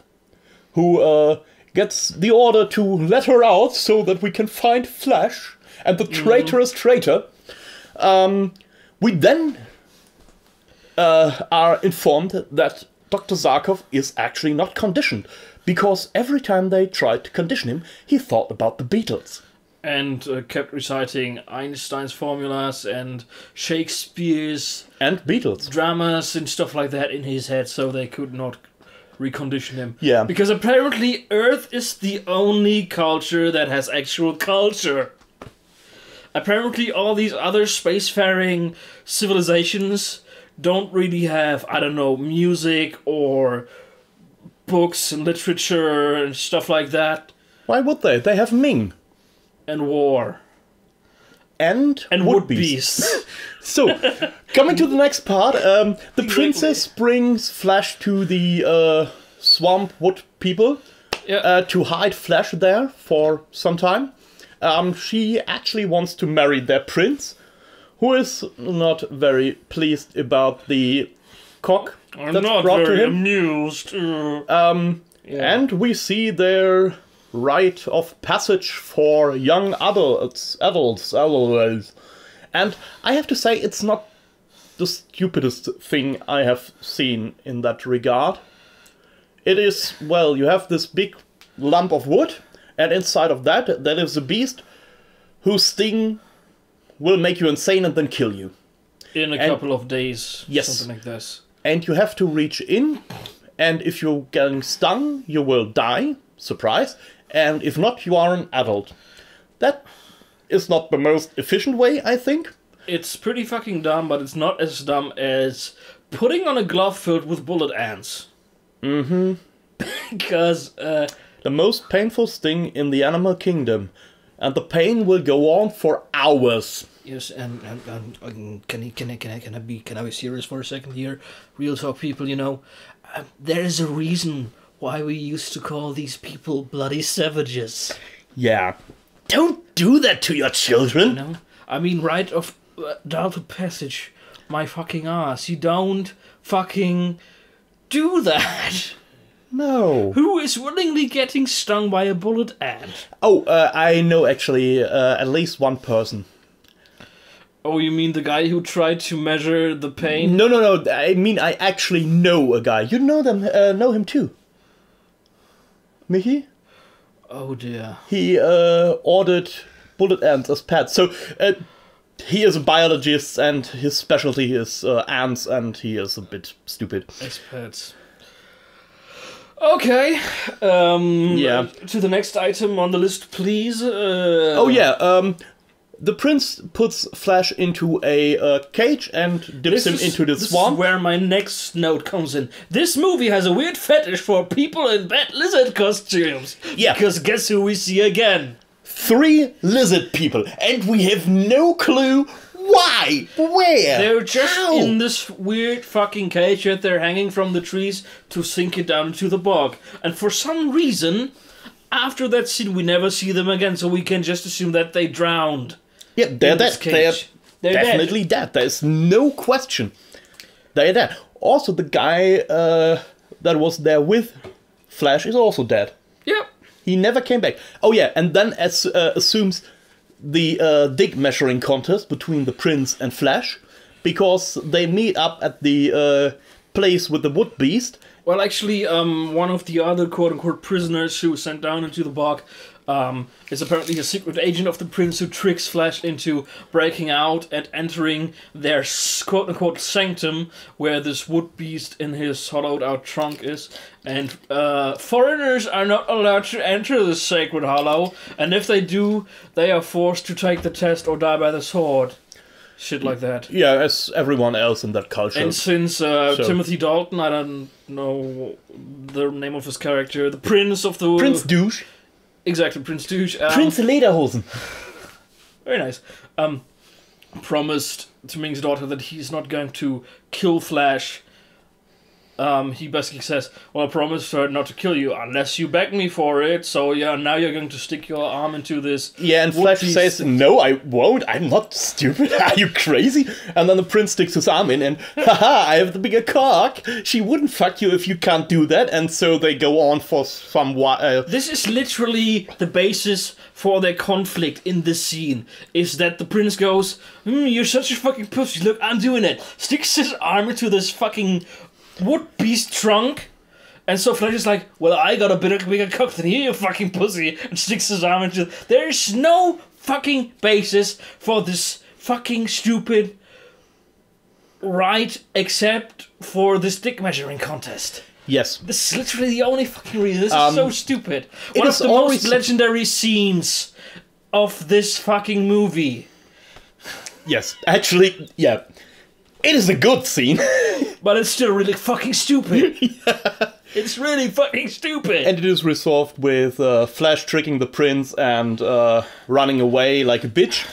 who gets the order to let her out so that we can find Flash and the traitorous traitor. We then are informed that Dr. Zarkov is actually not conditioned, because every time they tried to condition him, he thought about the Beatles.
And kept reciting Einstein's formulas and Shakespeare's...
And Beatles.
Dramas and stuff like that in his head, so they could not recondition him.
Yeah.
Because apparently Earth is the only culture that has actual culture. Apparently all these other spacefaring civilizations don't really have, I don't know, music or books and literature and stuff like that.
Why would they? They have Ming.
And war.
And wood beasts. So, coming to the next part, the princess brings Flash to the swamp wood people to hide Flash there for some time. She actually wants to marry their prince, who is not very pleased about the cock
I'm
that's
not
brought
very
to him.
amused.
And we see their rite of passage for young adults. And I have to say, it's not the stupidest thing I have seen in that regard. It is, well, you have this big lump of wood, and inside of that, there lives a beast whose sting will make you insane and then kill you.
In a couple of days,
yes,
something like this.
And you have to reach in, and if you're getting stung, you will die. Surprise. And if not, you are an adult. That is not the most efficient way, I think.
It's pretty fucking dumb, but it's not as dumb as putting on a glove filled with bullet ants.
Mm-hmm.
Because,
the most painful sting in the animal kingdom. And the pain will go on for hours.
Yes, and can I be serious for a second here? Real talk, people, you know. There is a reason why we used to call these people bloody savages.
Yeah. Don't do that to your children.
No, I mean, right of down to passage, my fucking ass. You don't fucking do that.
No.
Who is willingly getting stung by a bullet ant?
Oh, I know actually at least one person.
Oh, you mean the guy who tried to measure the pain?
No. I mean, I actually know a guy. You know him too. Mickey?
Oh dear.
He ordered bullet ants as pets. So he is a biologist, and his specialty is ants, and he is a bit stupid.
As pets. Okay.
Yeah.
To the next item on the list, please.
The prince puts Flash into a cage and dips him into the swamp.
This is where my next note comes in. This movie has a weird fetish for people in bad lizard costumes.
Yeah.
Because guess who we see again?
3 lizard people, and we have no clue why, where,
They're just
how?
in this weird fucking cage that they're hanging from the trees to sink it down into the bog. And for some reason, after that scene, we never see them again, so we can just assume that they drowned.
Yeah, they're dead. They're definitely
dead.
There's no question. They're dead. Also, the guy that was there with Flash is also dead.
Yep.
He never came back. Oh yeah, and then assumes the dig measuring contest between the prince and Flash, because they meet up at the place with the wood beast.
Well, actually, one of the other quote-unquote prisoners who was sent down into the bog is apparently a secret agent of the prince who tricks Flash into breaking out and entering their quote-unquote sanctum, where this wood beast in his hollowed-out trunk is. And foreigners are not allowed to enter this sacred hollow, and if they do, they are forced to take the test or die by the sword. Shit like that.
Yeah, as everyone else in that culture.
And since Timothy Dalton, I don't know the name of his character, the Prince of the...
Prince Douche.
Exactly, Prince Douche.
Prince Lederhosen.
Very nice. Promised to Ming's daughter that he's not going to kill Flash. He basically says, well, I promised her not to kill you unless you beg me for it, so yeah, now you're going to stick your arm into this.
Yeah, and Flash says, no, I won't, I'm not stupid, are you crazy? And then the prince sticks his arm in and, haha, I have the bigger cock, she wouldn't fuck you if you can't do that, and so they go on for some while.
This is literally the basis for their conflict in this scene, is that the prince goes, you're such a fucking pussy, look, I'm doing it, sticks his arm into this fucking wood beast trunk, and so Flash is like, well, I got a bigger cock than you fucking pussy, and sticks his arm into. There's no fucking basis for this fucking stupid right, except for this dick measuring contest.
Yes.
This is literally the only fucking reason. This is so stupid. One of the most legendary scenes of this fucking movie.
Yes, actually, yeah. It is a good scene.
But it's still really fucking stupid. Yeah. It's really fucking stupid.
And it is resolved with Flash tricking the prince and running away like a bitch.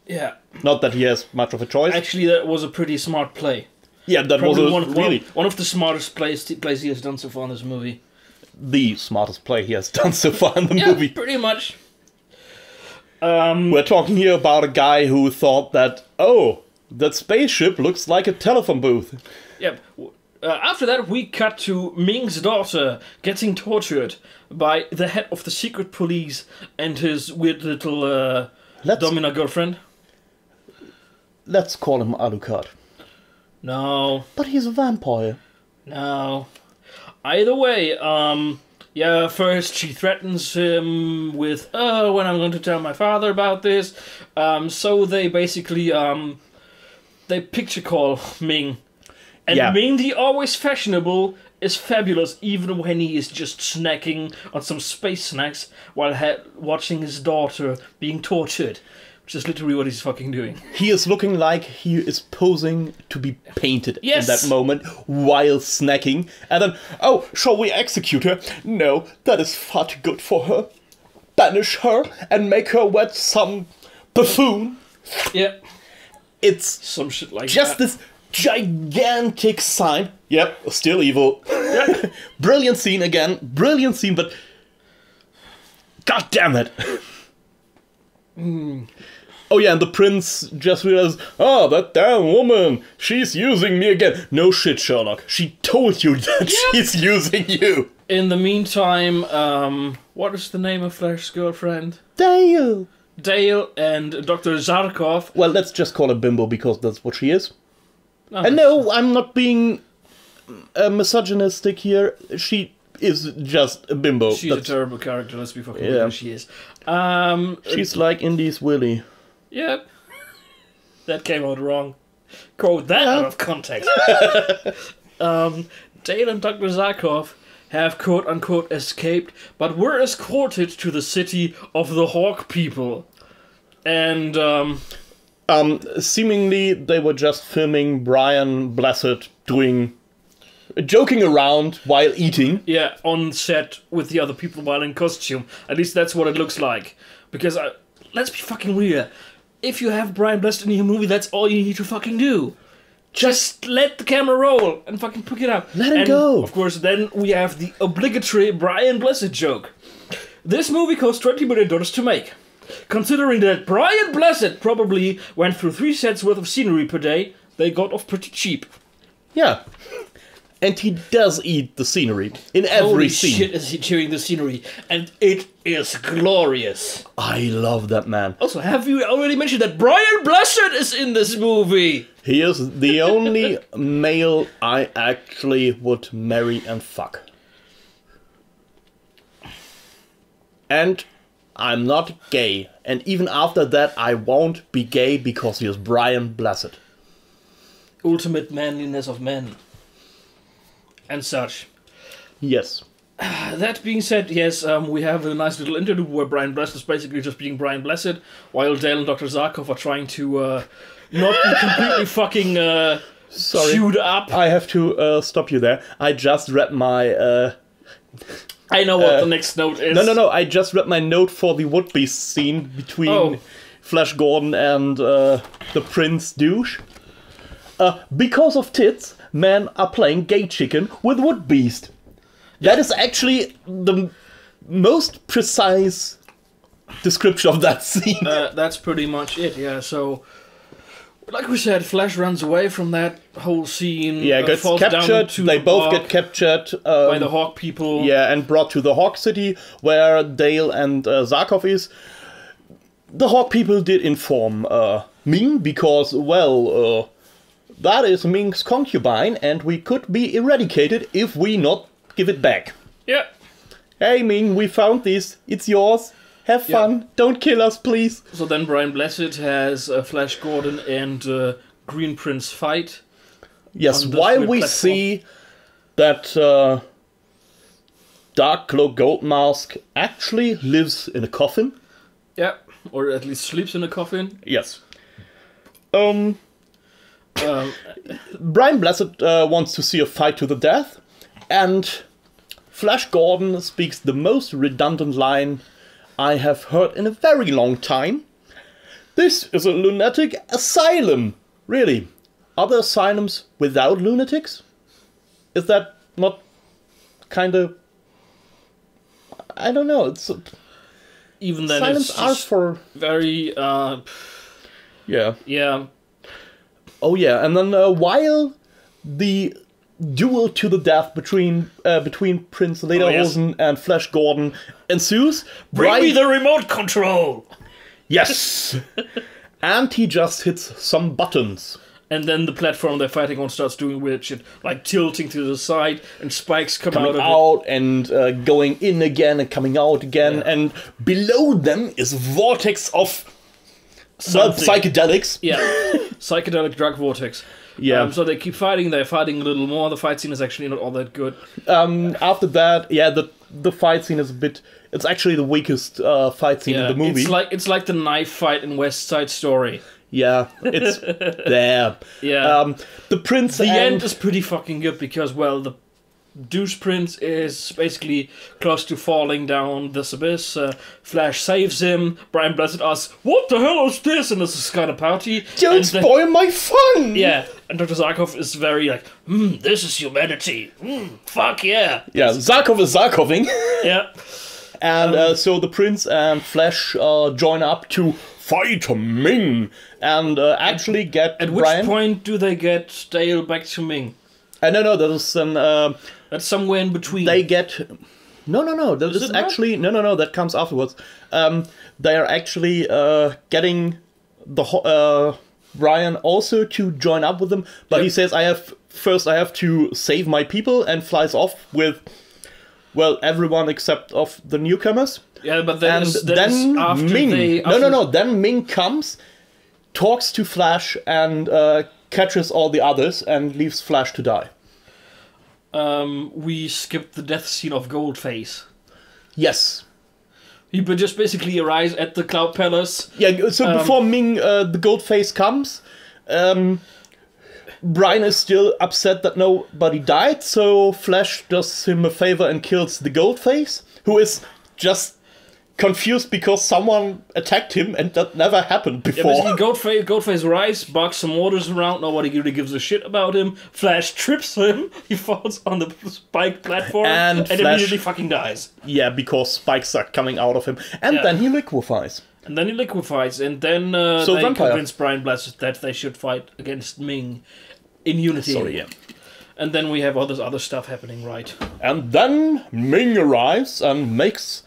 Yeah.
Not that he has much of a choice.
Actually, that was a pretty smart play.
Yeah, that
Probably
was
one of the smartest plays he has done so far in this movie.
The smartest play he has done so far in the movie.
Yeah, pretty much.
We're talking here about a guy who thought that, that spaceship looks like a telephone booth.
Yep. After that, we cut to Ming's daughter getting tortured by the head of the secret police and his weird little domina girlfriend.
Let's call him Alucard.
No.
But he's a vampire.
No. Either way, first she threatens him with, when I'm going to tell my father about this. So they basically, they picture call Ming. And Ming, the always fashionable, is fabulous even when he is just snacking on some space snacks while watching his daughter being tortured. Which is literally what he's fucking doing.
He is looking like he is posing to be painted in that moment while snacking. And then, shall we execute her? No, that is far too good for her. Banish her and make her wed some buffoon.
Yeah.
It's
some shit like
just
that.
This gigantic sign. Yep, still evil.
Yeah.
Brilliant scene again. Brilliant scene, but god damn it. Oh yeah, and the prince just realized, that damn woman, she's using me again. No shit, Sherlock. She told you that she's using you.
In the meantime, what is the name of Flash's girlfriend?
Dale.
Dale and Dr. Zarkov.
Well, let's just call her Bimbo because that's what she is. And no, I'm not being misogynistic here. She is just a bimbo.
She's a terrible character, let's be fucking real, she is.
She's like Indy's Willy.
Yep. That came out wrong. Quote that out of context. Dale and Dr. Zarkov have quote-unquote escaped, but were escorted to the city of the Hawk people. And,
seemingly they were just filming Brian Blessed joking around while eating.
Yeah, on set with the other people while in costume. At least that's what it looks like. Because, let's be fucking real. If you have Brian Blessed in your movie, that's all you need to fucking do. Just let the camera roll and fucking pick it up.
Let it go.
Of course, then we have the obligatory Brian Blessed joke. This movie cost $20 million to make. Considering that Brian Blessed probably went through 3 sets worth of scenery per day, they got off pretty cheap.
Yeah. And he does eat the scenery in every scene.
Holy shit, is he chewing the scenery. And it is glorious.
I love that man.
Also, have you already mentioned that Brian Blessed is in this movie?
He is the only male I actually would marry and fuck. And I'm not gay. And even after that, I won't be gay because he is Brian Blessed.
Ultimate manliness of men. And such.
Yes.
That being said, yes, we have a nice little interlude where Brian Blessed is basically just being Brian Blessed, while Dale and Dr. Zarkov are trying to not be completely fucking chewed up.
I have to stop you there. I just read my...
I know what the next note is.
No. I just read my note for the would-be scene between Flash Gordon and the Prince douche. Because of tits, men are playing gay chicken with Wood Beast. That is actually the most precise description of that scene.
That's pretty much it, yeah. So, like we said, Flash runs away from that whole scene.
Yeah, gets captured. They both get captured
by the Hawk people.
Yeah, and brought to the Hawk City, where Dale and Zarkov is. The Hawk people did inform Ming, because, well, that is Ming's concubine, and we could be eradicated if we not give it back.
Yeah.
Hey Ming, we found this. It's yours. Have fun. Don't kill us, please.
So then Brian Blessed has Flash Gordon and Green Prince fight.
Yes, while we see that Dark Cloak Gold Mask actually lives in a coffin.
Yeah, or at least sleeps in a coffin.
Yes. Brian Blessed wants to see a fight to the death, and Flash Gordon speaks the most redundant line I have heard in a very long time. This is a lunatic asylum. Really? Are there asylums without lunatics? Is that not kind of... I don't know, it's...
Even then
asylums
it's
are for...
very...
Yeah.
Yeah.
Oh yeah, and then while the duel to the death between Prince Lederhosen and Flash Gordon ensues.
Bring me the remote control!
Yes! And he just hits some buttons.
And then the platform they're fighting on starts doing weird shit, like tilting to the side, and spikes
coming
out
of it. And going in again and coming out again, and below them is vortex of psychedelics.
Yeah, psychedelic drug vortex.
Yeah.
So they keep fighting, they're fighting a little more, the fight scene is actually not all that good.
After that, yeah, the fight scene is a bit... It's actually the weakest fight scene in the movie.
It's like the knife fight in West Side Story.
Yeah, it's there.
Yeah.
The Prince
The end is pretty fucking good because, well, the douche prince is basically close to falling down this abyss. Flash saves him. Brian Blessed asks, "What the hell is this?" And this is kind of pouty.
Don't spoil my fun!
Yeah, and Dr. Zarkov is very like, this is humanity. Fuck yeah.
Yeah, Zarkov is Zarkoving.
Yeah.
And so the prince and Flash join up to fight Ming and actually get
At
Brian.
which point do they get Dale back to Ming?
No, that is an...
That's somewhere in between.
They get... No, that is actually... No, that comes afterwards. They are actually getting the Brian also to join up with them, but he says, I have to save my people, and flies off with, well, everyone except of the newcomers.
Yeah, but then after
Ming... Then Ming comes, talks to Flash, and catches all the others, and leaves Flash to die.
We skipped the death scene of Goldface.
Yes.
He just basically arrives at the Cloud Palace.
Yeah, so before Ming, the Goldface comes, Brian is still upset that nobody died, so Flash does him a favor and kills the Goldface, who is just confused because someone attacked him and that never happened before.
Yeah, Goldface arrives, barks some orders around, nobody really gives a shit about him. Flash trips him, he falls on the spike platform, and Flash immediately fucking dies.
Yeah, because spikes are coming out of him. And then he liquefies.
And then they convince Brian Blessed that they should fight against Ming in unity.
Sorry, yeah.
And then we have all this other stuff happening, right?
And then Ming arrives and makes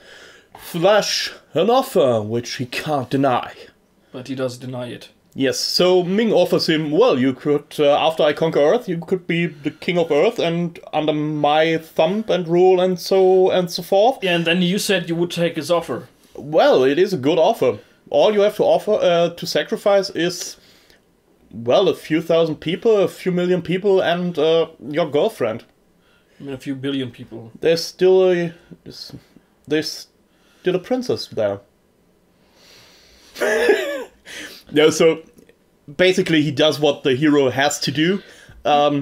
Flash an offer which he can't deny.
But he does deny it.
Yes, so Ming offers him, well, you could, after I conquer Earth, you could be the king of Earth and under my thumb and rule and so forth.
Yeah, and then you said you would take his offer.
Well, it is a good offer. All you have to offer, to sacrifice is, well, a few thousand people, a few million people, and your girlfriend.
I mean, a few billion people.
There's still a princess there. No, so basically he does what the hero has to do.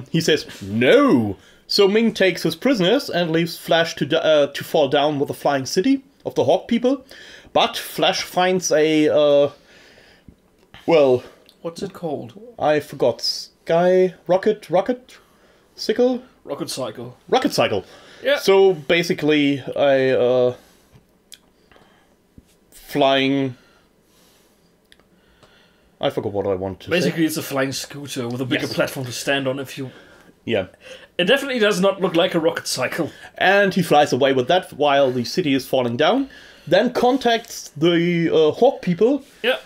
He says no. So Ming takes his prisoners and leaves Flash to fall down with the flying city of the Hawk people. But Flash finds a Well...
What's it called?
I forgot. Rocket Cycle?
Rocket Cycle.
Rocket Cycle.
Yeah.
So, basically, flying... I forgot what I want to
Basically,
say.
it's a flying scooter with a bigger platform to stand on if you...
Yeah.
It definitely does not look like a rocket cycle.
And he flies away with that while the city is falling down. Then contacts the Hawk people.
Yeah.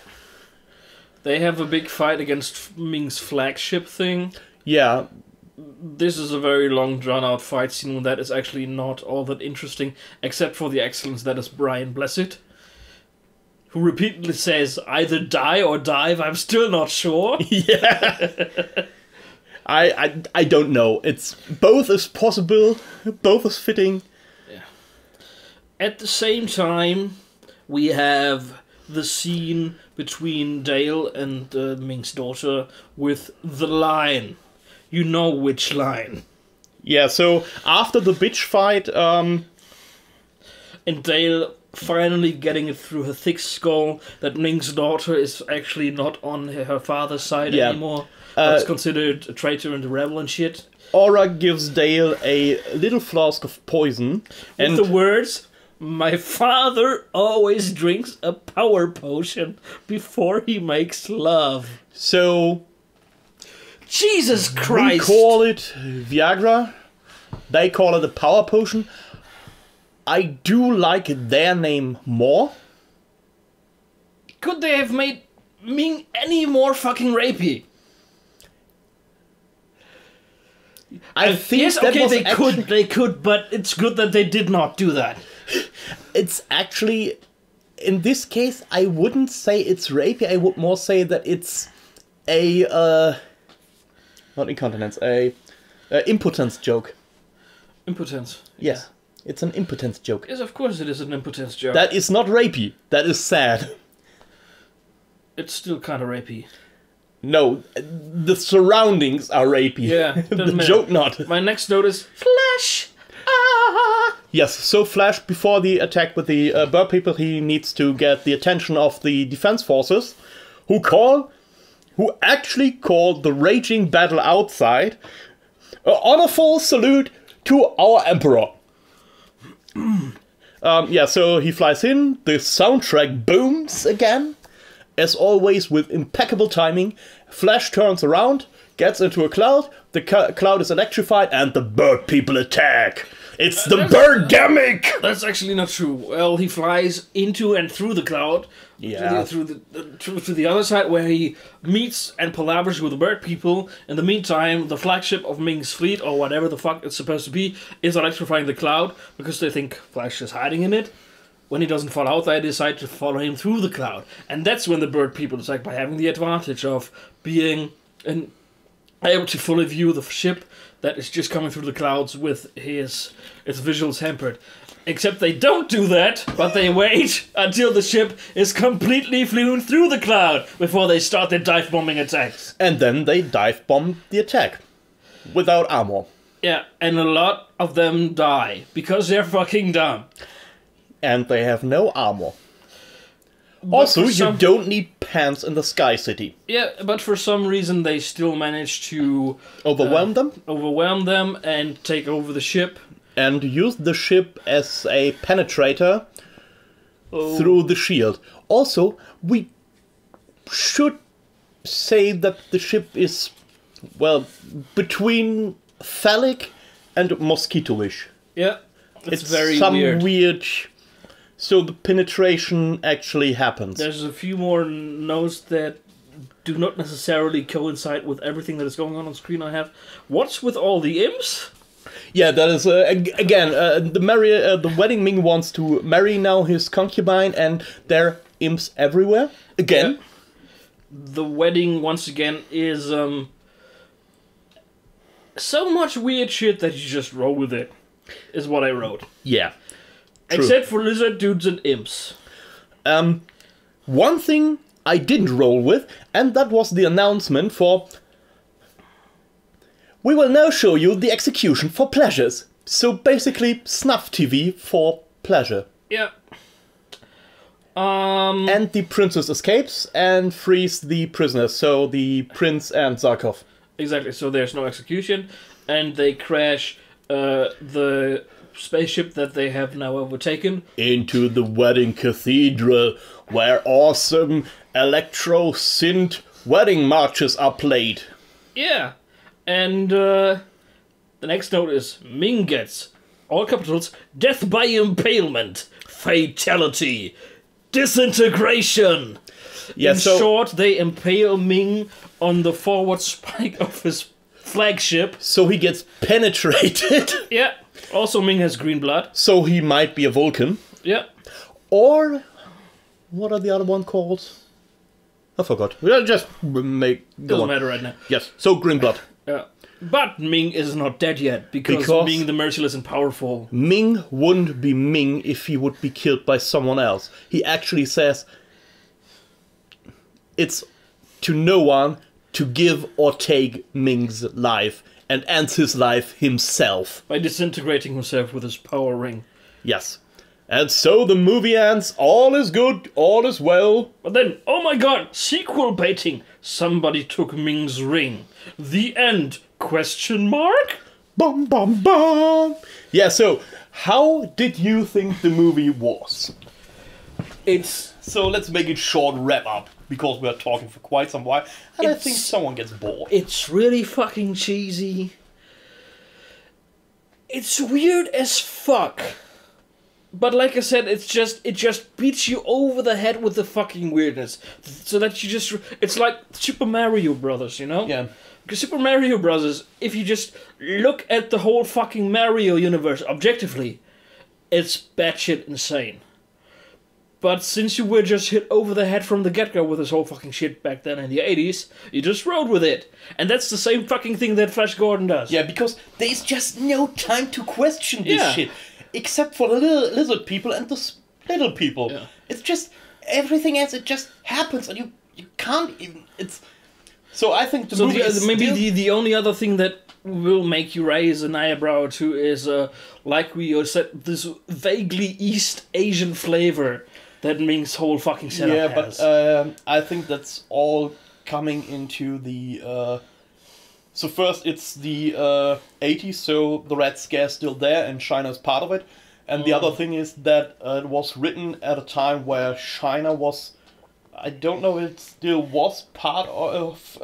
They have a big fight against Ming's flagship thing.
Yeah.
This is a very long, drawn-out fight scene that is actually not all that interesting, except for the excellence that is Brian Blessed, who repeatedly says, either die or dive, I'm still not sure.
Yeah. I don't know. It's both is possible, both is fitting.
Yeah. At the same time, we have the scene between Dale and Ming's daughter with the line. You know which line.
Yeah, so after the bitch fight,
and Dale finally getting it through her thick skull that Ming's daughter is actually not on her father's side anymore. It's considered a traitor and a rebel and shit.
Aura gives Dale a little flask of poison.
With the words, my father always drinks a power potion before he makes love.
So...
Jesus Christ!
We call it Viagra. They call it a power potion. I do like their name more.
Could they have made Ming any more fucking rapey?
I think
yes,
that
okay,
was
they could, but it's good that they did not do that.
It's actually, in this case, I wouldn't say it's rapey. I would more say that it's a not incontinence, a impotence joke.
Impotence.
Yes, it's an impotence joke.
Yes, of course it is an impotence joke.
That is not rapey. That is sad.
It's still kind of rapey.
No, the surroundings are rapey.
Yeah,
the joke not.
My next note is Flash.
Yes, so Flash, before the attack with the bird people, he needs to get the attention of the defense forces, who actually call the raging battle outside an honorable salute to our Emperor. Yeah, so he flies in, the soundtrack booms again, as always with impeccable timing. Flash turns around, gets into a cloud, the cloud is electrified, and the bird people attack. It's the Birdemic!
That's actually not true. Well, he flies into and through the cloud,
yeah,
through the other side, where he meets and palavers with the bird people. In the meantime, the flagship of Ming's fleet, or whatever the fuck it's supposed to be, is electrifying the cloud, because they think Flash is hiding in it. When he doesn't fall out, they decide to follow him through the cloud. And that's when the bird people attack, by having the advantage of being able to fully view the ship that is just coming through the clouds with its visuals hampered. Except they don't do that, but they wait until the ship is completely flown through the cloud before they start their dive bombing attacks.
And then they dive bomb the attack. Without armor.
Yeah, and a lot of them die, because they're fucking dumb.
And they have no armor. But also, you don't need pants in the Sky City.
Yeah, but for some reason they still manage to...
Overwhelm them?
Overwhelm them and take over the ship.
And use the ship as a penetrator through the shield. Also, we should say that the ship is, well, between phallic and mosquito-ish.
Yeah, it's very
some
weird.
So the penetration actually happens.
There's a few more notes that do not necessarily coincide with everything that is going on screen I have. What's with all the imps?
Yeah, that is, again, the wedding Ming wants to marry now his concubine, and there are imps everywhere. Again.
Yeah. The wedding, once again, is so much weird shit that you just roll with it, is what I wrote.
Yeah. True.
Except for lizard dudes and imps.
One thing I didn't roll with, and that was the announcement for... We will now show you the execution for pleasures. So basically, snuff TV for pleasure.
Yeah.
And the princess escapes and frees the prisoners, so the prince and Zarkov.
Exactly, so there's no execution, and they crash the spaceship that they have now overtaken
into the wedding cathedral, where awesome electro-synth wedding marches are played.
Yeah, and the next note is Ming gets, all capitals, death by impalement, fatality, disintegration.
Yeah,
In short, they impale Ming on the forward spike of his flagship.
So he gets penetrated.
Yeah. Also, Ming has green blood.
So he might be a Vulcan.
Yeah.
Or, what are the other one called? I forgot. We'll just make...
Doesn't matter right now.
Yes, so green blood.
Yeah. But Ming is not dead yet, because Ming the Merciless and powerful.
Ming wouldn't be Ming if he would be killed by someone else. He actually says, it's to no one to give or take Ming's life, and ends his life himself.
By disintegrating himself with his power ring.
Yes. And so the movie ends, all is good, all is well.
But then, oh my god, sequel baiting! Somebody took Ming's ring. The end? Question mark?
Bum bum bum! Yeah, so, how did you think the movie was? So let's make it short wrap up, because we are talking for quite some while, and I think someone gets bored.
It's really fucking cheesy. It's weird as fuck. But like I said, it just beats you over the head with the fucking weirdness. So that you just... It's like Super Mario Brothers, you know?
Yeah.
Because Super Mario Brothers, if you just look at the whole fucking Mario universe objectively, it's batshit insane. But since you were just hit over the head from the get-go with this whole fucking shit back then in the 80s, you just rode with it. And that's the same fucking thing that Flash Gordon does.
Yeah, because there's just no time to question this shit. Except for the little lizard people and the little people. Yeah. It's just, everything else, it just happens and you can't even, it's... So I think the movie is
maybe the only other thing that will make you raise an eyebrow or two is, like we said, this vaguely East Asian flavor that Ming's whole fucking setup has.
But I think that's all coming into the... So first it's the 80s, so the Red Scare is still there and China is part of it. And the other thing is that it was written at a time where China was... I don't know if it still was part of...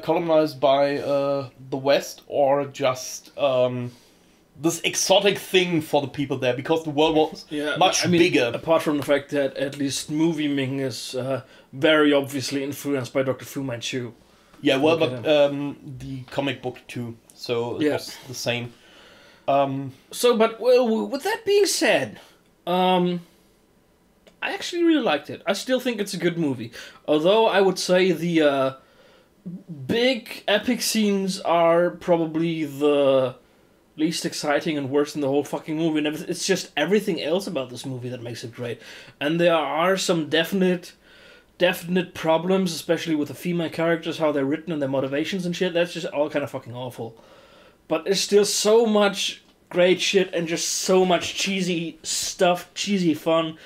colonized by the West, or just this exotic thing for the people there, because the world was much bigger.
Apart from the fact that at least movie Ming is very obviously influenced by Dr. Fu Manchu.
Yeah, well, but the comic book too, so it was the same.
But with that being said, I actually really liked it. I still think it's a good movie. Although I would say the big epic scenes are probably the least exciting and worst in the whole fucking movie. And it's just everything else about this movie that makes it great. And there are some definite problems, especially with the female characters, how they're written and their motivations and shit. That's just all kind of fucking awful. But there's still so much great shit and just so much cheesy stuff, cheesy fun,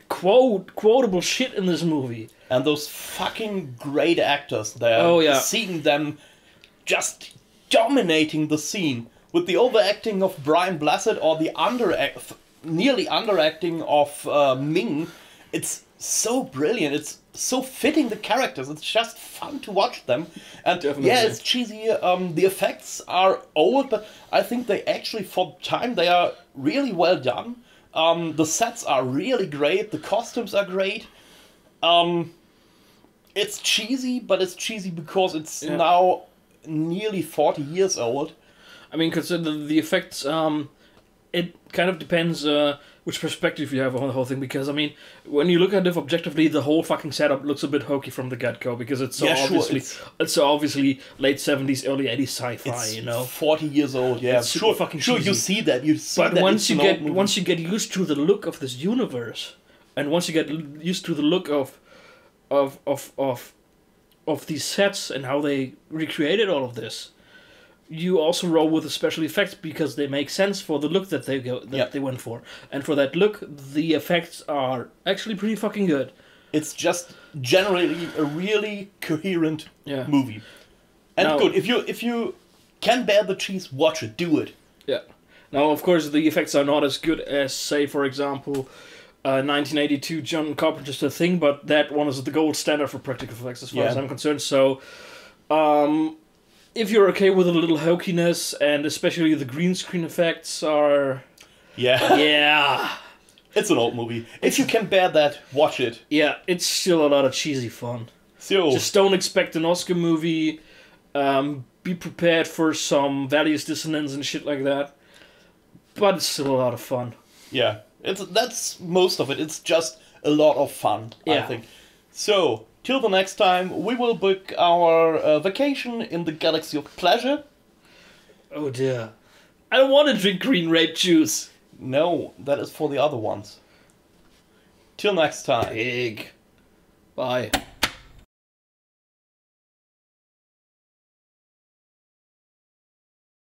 quotable shit in this movie.
And those fucking great actors there. Seeing them just dominating the scene. With the overacting of Brian Blessed or the nearly underacting of Ming, it's so brilliant. It's so fitting the characters. It's just fun to watch them. And
definitely.
Yeah, it's cheesy. The effects are old, but I think they actually, for the time, they are really well done. The sets are really great. The costumes are great. It's cheesy, but it's cheesy because it's now nearly 40 years old.
I mean, consider the effects, it kind of depends which perspective you have on the whole thing, because, I mean, when you look at it objectively, the whole fucking setup looks a bit hokey from the get-go, because it's so it's so obviously late 70s, early 80s sci-fi, you know?
40 years old, yeah.
It's super fucking cheesy.
You see that,
But once you get used to the look of this universe, and once you get used to the look of these sets and how they recreated all of this, you also roll with the special effects because they make sense for the look that they went for. And for that look, the effects are actually pretty fucking good.
It's just generally a really coherent movie. And now, good, if you can bear the cheese, watch it, do it.
Yeah. Now, of course, the effects are not as good as, say, for example, 1982 John Carpenter's The Thing, but that one is the gold standard for practical effects as far as I'm concerned. So, if you're okay with a little hokiness, and especially the green screen effects are... Yeah.
It's an old movie. If you can bear that, watch it.
Yeah, it's still a lot of cheesy fun.
So,
just don't expect an Oscar movie. Be prepared for some values dissonance and shit like that. But it's still a lot of fun.
Yeah, that's most of it. It's just a lot of fun, I think. So, till the next time, we will book our vacation in the Galaxy of Pleasure.
Oh dear. I don't want to drink green grape juice.
No, that is for the other ones. Till next time.
Pig. Bye.